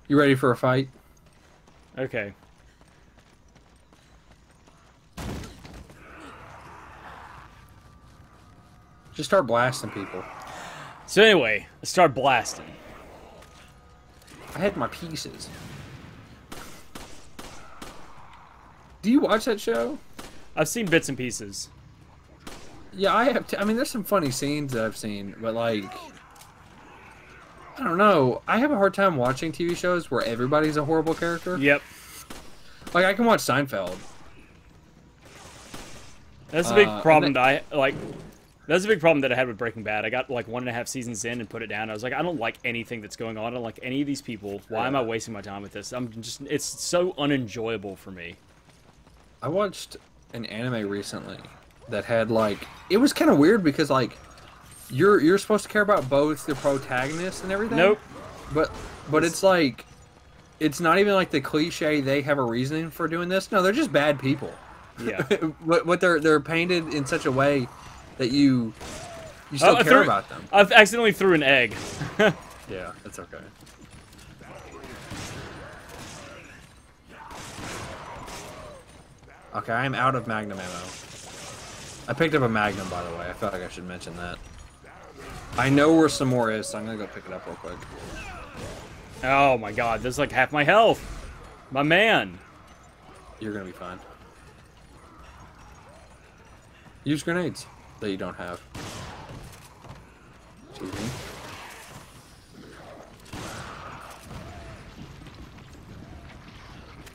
You ready for a fight? Okay. Just start blasting people. So anyway, let's start blasting. I had my pieces. Do you watch that show? I've seen bits and pieces. Yeah, I have. I mean, there's some funny scenes that I've seen, but like, I don't know. I have a hard time watching TV shows where everybody's a horrible character. Yep. Like, I can watch Seinfeld. That's a big problem that I like. That's a big problem that I had with Breaking Bad. I got like 1.5 seasons in and put it down. I was like, I don't like anything that's going on. I don't like any of these people. Why am I wasting my time with this? It's so unenjoyable for me. I watched an anime recently that had like, it was kind of weird because like, you're supposed to care about both the protagonists and everything. Nope. But it's like, it's not even like the cliche they have a reasoning for doing this. No, they're just bad people. Yeah. What they're painted in such a way that you still care about them. I've accidentally threw an egg. Yeah, that's okay. Okay, I'm out of Magnum ammo. I picked up a Magnum, by the way. I felt like I should mention that. I know where some more is, so I'm gonna go pick it up real quick. Oh my god, that's like half my health. My man. You're gonna be fine. Use grenades that you don't have. Excuse me.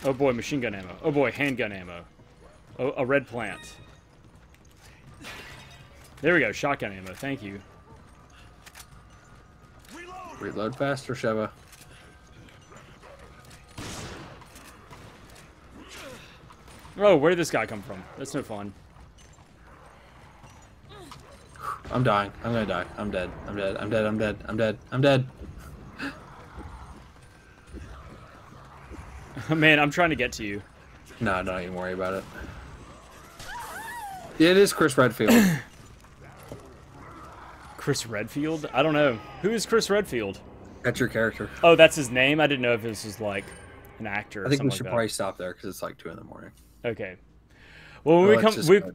Oh boy, machine gun ammo. Oh boy, handgun ammo. Oh, a red plant. There we go, shotgun ammo. Thank you. Reload faster, Sheva. Oh, where did this guy come from? That's no fun. I'm dying. I'm gonna die. I'm dead. I'm dead. I'm dead. I'm dead. I'm dead. I'm dead. Man, I'm trying to get to you. No, don't even worry about it. Yeah, it is Chris Redfield. Chris Redfield? I don't know. Who is Chris Redfield? That's your character. Oh, that's his name? I didn't know if this was like an actor or I think we something should like probably stop there because it's like 2 in the morning. that. Okay. Well, when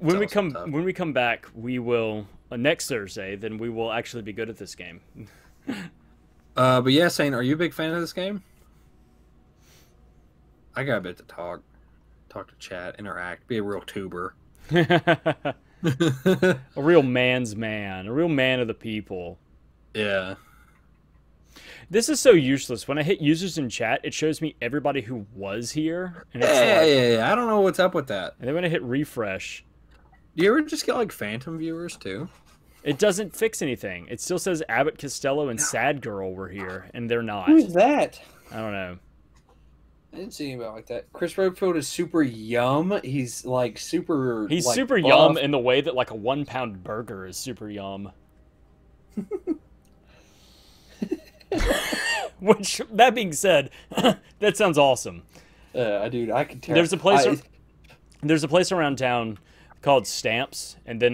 Well, we come back, we will next Thursday. Then we will actually be good at this game. But yeah, Saint, are you a big fan of this game? I got a bit to talk to chat, interact, be a real tuber. A real man's man, a real man of the people. Yeah. This is so useless. When I hit users in chat, it shows me everybody who was here. And it's Yeah. I don't know what's up with that. And then when I hit refresh, Do you ever just get like phantom viewers too? it doesn't fix anything. It still says Abbott Costello and Sad Girl were here, and they're not. Who's that? I don't know. I didn't see anybody like that. Chris Redfield is super yum. He's like super. He's like, super buff. yum in the way that like a 1-pound burger is super yum. Which, that being said, that sounds awesome. Dude, I can tell. There's a place around town called Stamps, and then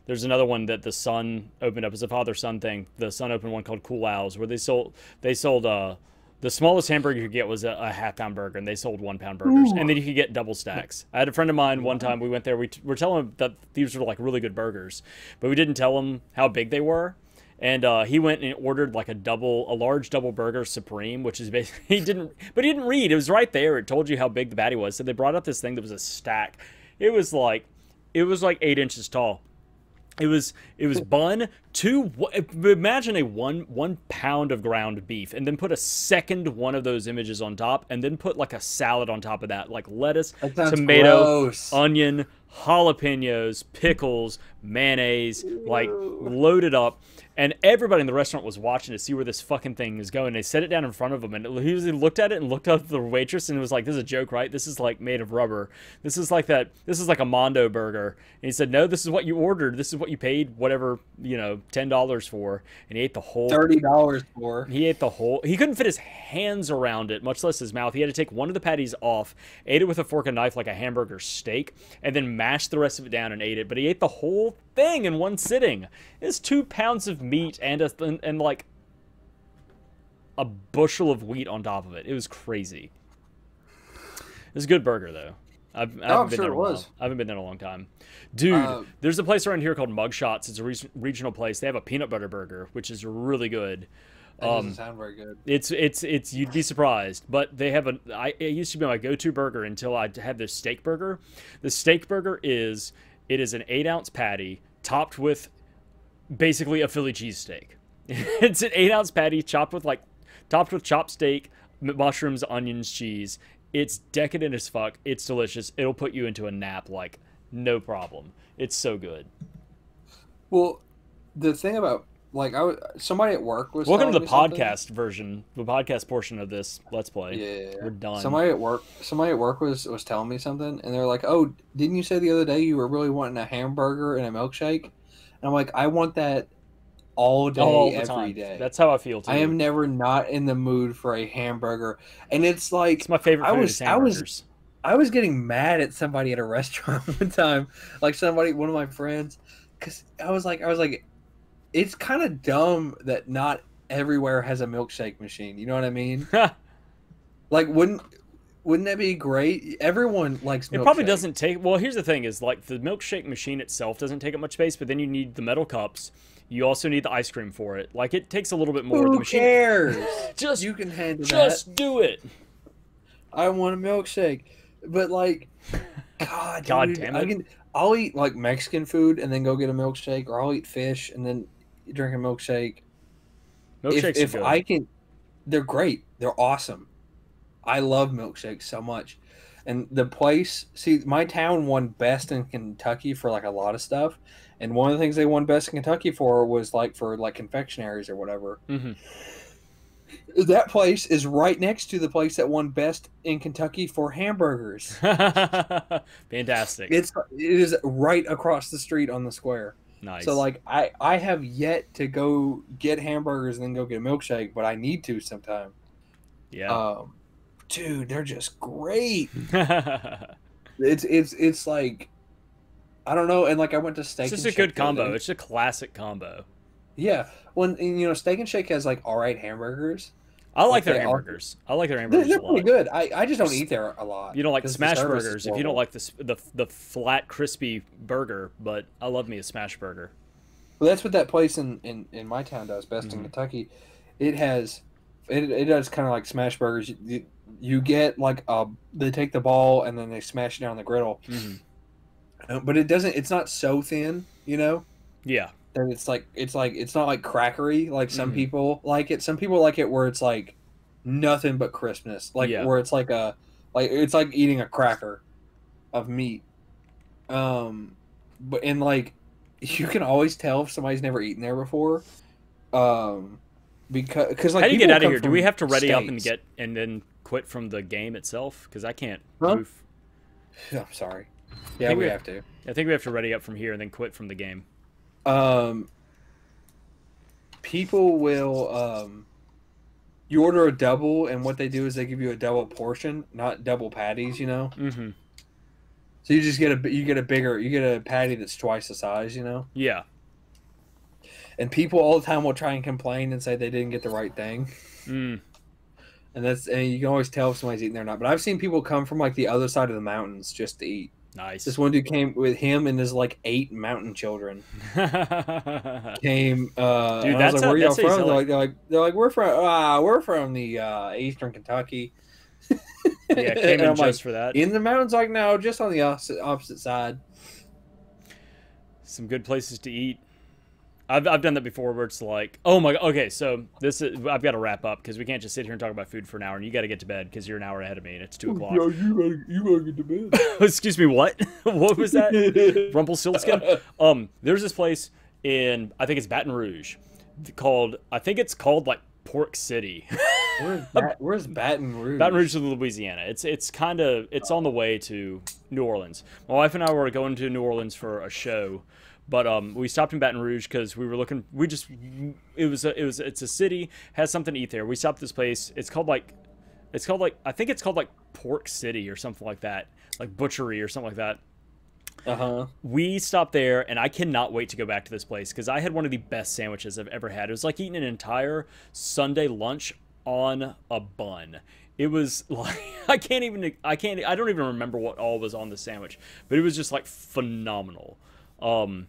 there's another one that the Sun opened up. It's a father-son thing. The Sun opened one called Cool Owls, where they sold the smallest hamburger you could get was a half-pound burger, and they sold 1-pound burgers, and then you could get double stacks. I had a friend of mine one time. We went there. We were telling him that these were like really good burgers, but we didn't tell him how big they were. And he went and ordered like a large double burger supreme, which is basically he didn't read. It was right there. It told you how big the patty was. So they brought up this thing that was a stack. It was like 8 inches tall. It was bun, imagine a one pound of ground beef, and then put a second one of those images on top, and then put like a salad on top of that, like lettuce, tomato, gross. onion, jalapenos, pickles, mayonnaise, like loaded up. And everybody in the restaurant was watching to see where this fucking thing is going. They set it down in front of him, and he looked at it and looked up at the waitress and was like, "This is a joke, right? This is like made of rubber. This is like that. This is like a Mondo burger." And he said, "No, this is what you ordered. This is what you paid, whatever, $10 for." And he ate the whole $30 for. He ate the whole. He couldn't fit his hands around it, much less his mouth. He had to take one of the patties off, ate it with a fork and knife like a hamburger steak, and then mashed the rest of it down and ate it. But he ate the whole thing in one sitting. It's 2 pounds of meat and like a bushel of wheat on top of it. It was crazy. It was a good burger though. I haven't been there in a while. I haven't been there in a long time. Dude, there's a place around here called Mugshots. It's a regional place. They have a peanut butter burger, which is really good. That doesn't sound very good. It's you'd be surprised, but they have it used to be my go-to burger until I had this steak burger. The steak burger is an 8-ounce patty topped with basically a Philly cheesesteak. It's an 8-ounce patty topped with chopped steak, mushrooms, onions, cheese. It's decadent as fuck. It's delicious. It'll put you into a nap like no problem. It's so good. Well, the thing about somebody at work was welcome to the telling me podcast version, the podcast portion of this Let's Play. Yeah, we're done. Somebody at work was telling me something, and they're like, "Oh, didn't you say the other day you were really wanting a hamburger and a milkshake?" And I'm like, "I want that all day, every day." That's how I feel too. I am never not in the mood for a hamburger, and it's like it's my favorite food is hamburgers. I was getting mad at somebody at a restaurant one time, like one of my friends, because I was like, it's kind of dumb that not everywhere has a milkshake machine. You know what I mean? Like, wouldn't that be great? Everyone likes milkshake. It probably doesn't take... Well, here's the thing is, like, the milkshake machine itself doesn't take up much space, but then you need the metal cups. You also need the ice cream for it. Like, it takes a little bit more. Who the machine cares? You can handle that. Just do it. I want a milkshake. But, like, God damn it. I'll eat, like, Mexican food and then go get a milkshake, or I'll eat fish and then drink a milkshake. Milkshakes if are good. I can, they're great. They're awesome. I love milkshakes so much. And the place, see, my town won best in Kentucky for like a lot of stuff. And one of the things they won best in Kentucky for was for confectionaries or whatever. Mm-hmm. That place is right next to the place that won best in Kentucky for hamburgers. Fantastic. It is right across the street on the square. Nice. So like I have yet to go get hamburgers and then go get a milkshake, but I need to sometime. Yeah. Dude, they're just great. It's like, I don't know, and like I went to Steak. It's just and a good Shake combo. It's a classic combo. Yeah, Steak and Shake has like all right hamburgers. I like their hamburgers. I like their hamburgers. They're a lot. pretty good. I just don't eat there a lot. You don't like the smash burgers if you don't like the flat crispy burger, but I love me a smash burger. Well, that's what that place in my town does best in Kentucky. It does kind of like smash burgers. You get like they take the ball and then they smash it down on the griddle. Mm-hmm. But it's not so thin, Yeah. That it's not like crackery like some people like it. Some people like it where it's like nothing but crispness, where it's it's like eating a cracker of meat. But like you can always tell if somebody's never eaten there before. Because like, how do you get out of here? Do we have to ready States. up and then quit from the game itself? Because I can't move. I'm sorry. Yeah, we have to. I think we have to ready up from here and then quit from the game. People will you order a double, and what they do is they give you a double portion, not double patties. Mm-hmm. So you just get a patty that's twice the size. Yeah. And people all the time will try and complain and say they didn't get the right thing. Mm. And you can always tell if somebody's eating there or not. But I've seen people come from like the other side of the mountains just to eat. Nice. This one dude came with him and his like 8 mountain children. Came. Dude, and I was like, "Where y'all from?" They're like, "We're from the Eastern Kentucky." Yeah, came in just for that. In the mountains, like no, just on the opposite side. Some good places to eat. I've done that before where it's like, oh my god, okay, so I've got to wrap up because we can't just sit here and talk about food for an hour, and you got to get to bed because you're an hour ahead of me and it's 2 o'clock. Yeah, you gotta get to bed. Excuse me, what? What was that? Rumpelstiltskin? There's this place in, I think it's Baton Rouge. called, I think it's called like Pork City. Where's Baton Rouge? Baton Rouge, Louisiana. It's kind of, it's on the way to New Orleans. My wife and I were going to New Orleans for a show, but we stopped in Baton Rouge because we were looking. It's a city, has something to eat there. We stopped at this place. It's called like I think it's called like Pork City or something like that, like butchery or something like that. We stopped there, and I cannot wait to go back to this place because I had one of the best sandwiches I've ever had. It was like eating an entire Sunday lunch on a bun. It was like I don't even remember what all was on the sandwich, but it was just like phenomenal. Oh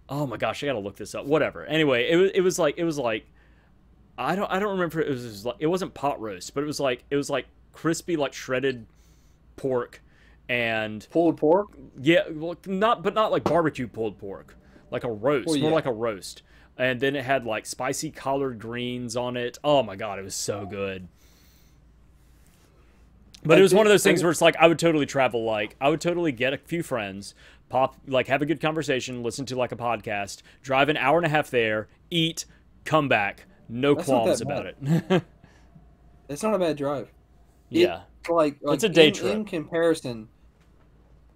my gosh, I gotta look this up. Whatever. Anyway, it was like I don't remember. It wasn't pot roast, but it was like crispy, like shredded pork. And pulled pork? Yeah, well, not like barbecue pulled pork, like a roast, well, yeah. more like a roast. And then it had like spicy collard greens on it. Oh my god, it was so good. But it was one of those things where it's like I would totally travel. Like I would totally get a few friends, have a good conversation, listen to like a podcast, drive an hour and a half there, eat, come back, no qualms about it. It's not a bad drive. Yeah, like it's a day trip. In comparison,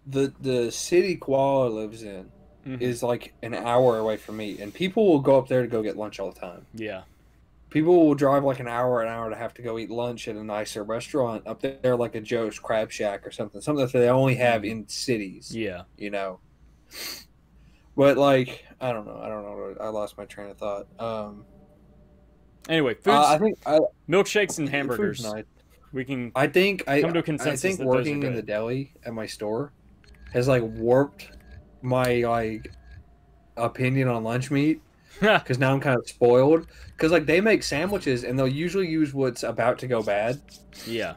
the city Koala lives in is like an hour away from me, and people will go up there to go get lunch all the time. Yeah. People will drive like an hour and a half to go eat lunch at a nicer restaurant up there, like a Joe's Crab Shack or something that they only have in cities. Yeah. You know. But like, I don't know. I lost my train of thought. Anyway, I think milkshakes and hamburgers. We can. I think come to a consensus. I think working in the deli at my store has like warped my like opinion on lunch meat because now I'm kind of spoiled because like they make sandwiches and they'll usually use what's about to go bad. Yeah.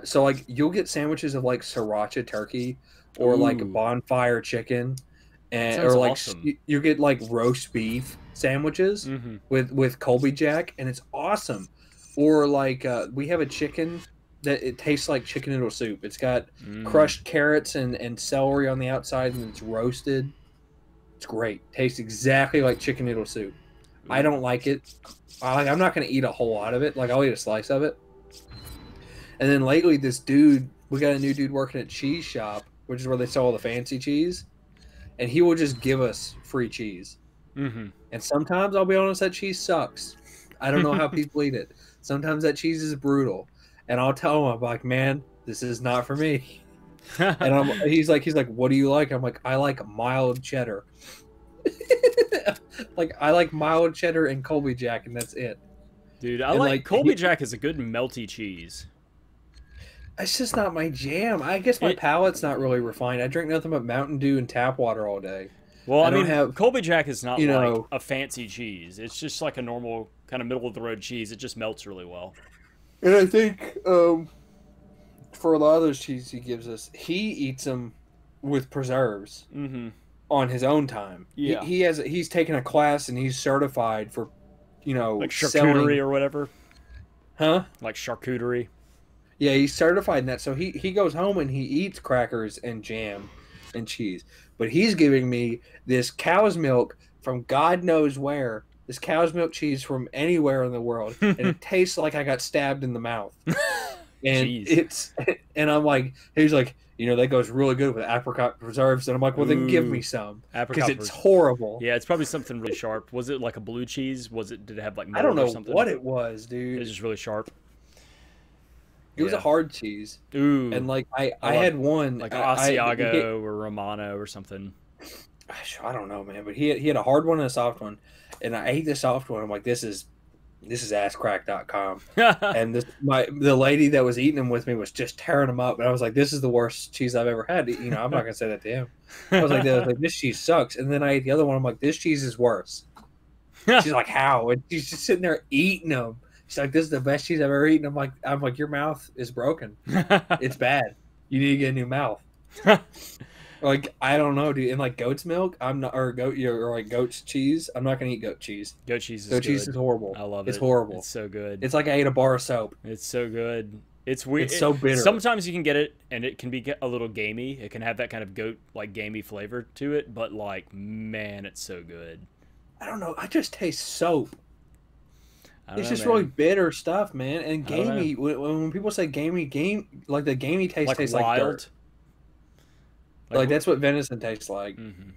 So like you'll get sandwiches of like sriracha turkey or like bonfire chicken, and or like awesome. You get like roast beef sandwiches with Colby Jack, and it's awesome. Or like we have a chicken that it tastes like chicken noodle soup. It's got crushed carrots and celery on the outside, and it's roasted. It's great. Tastes exactly like chicken noodle soup. I don't like it. I'm not going to eat a whole lot of it. Like I'll eat a slice of it. And then lately, we got a new dude working at Cheese Shop, which is where they sell all the fancy cheese, and he will just give us free cheese. And sometimes I'll be honest, that cheese sucks. I don't know how people eat it. Sometimes that cheese is brutal, and I'll tell him, I'm like, man, this is not for me. And he's like, what do you like? I'm like, I like mild cheddar. Like I like mild cheddar and Colby Jack, and that's it. Dude, I like Colby Jack is a good melty cheese. It's just not my jam. I guess my palate's not really refined. I drink nothing but Mountain Dew and tap water all day. Well, I mean, Colby Jack is not like a fancy cheese. It's just like a normal kind of middle of the road cheese. It just melts really well. And I think for a lot of those cheeses he gives us, he eats them with preserves on his own time. Yeah, he's taken a class and he's certified for, like charcuterie or whatever. Huh? Like charcuterie. Yeah, he's certified in that. So he goes home and he eats crackers and jam and cheese. But he's giving me this cow's milk from God knows where. This cow's milk cheese from anywhere in the world, and it tastes like I got stabbed in the mouth. And and I'm like, he's like, that goes really good with apricot preserves, and I'm like, well, then give me some because it's horrible. Yeah, it's probably something really sharp. Was it like a blue cheese? Did it have like I don't know or something? What it was, dude. It was just really sharp. It was a hard cheese. Ooh. And like I had one like Asiago or Romano or something. I don't know, man, but he had a hard one and a soft one, and I ate the soft one. I'm like, this is asscrack.com. And the lady that was eating them with me was just tearing them up, and I was like, this is the worst cheese I've ever had. I'm not gonna say that to him. I was like, this cheese sucks. And then I ate the other one. I'm like, this cheese is worse. She's like, how? And she's just sitting there eating them. She's like, this is the best cheese I've ever eaten. I'm like, your mouth is broken. It's bad. You need to get a new mouth. Like, I don't know, dude. And like goat's milk, or like goat's cheese. I'm not gonna eat goat cheese. Goat cheese is goat cheese is horrible. I love it. It's horrible. It's so good. It's like I ate a bar of soap. It's so good. It's weird. It's so bitter. Sometimes you can get it, and it can be a little gamey. It can have that kind of goat like gamey flavor to it. But like, man, it's so good. I don't know. I just taste soap. I don't It's know, just man. really bitter stuff, man. And I don't know. gamey. When people say gamey, like the gamey taste Like tastes wild. like dirt. Like that's what venison tastes like. Mhm.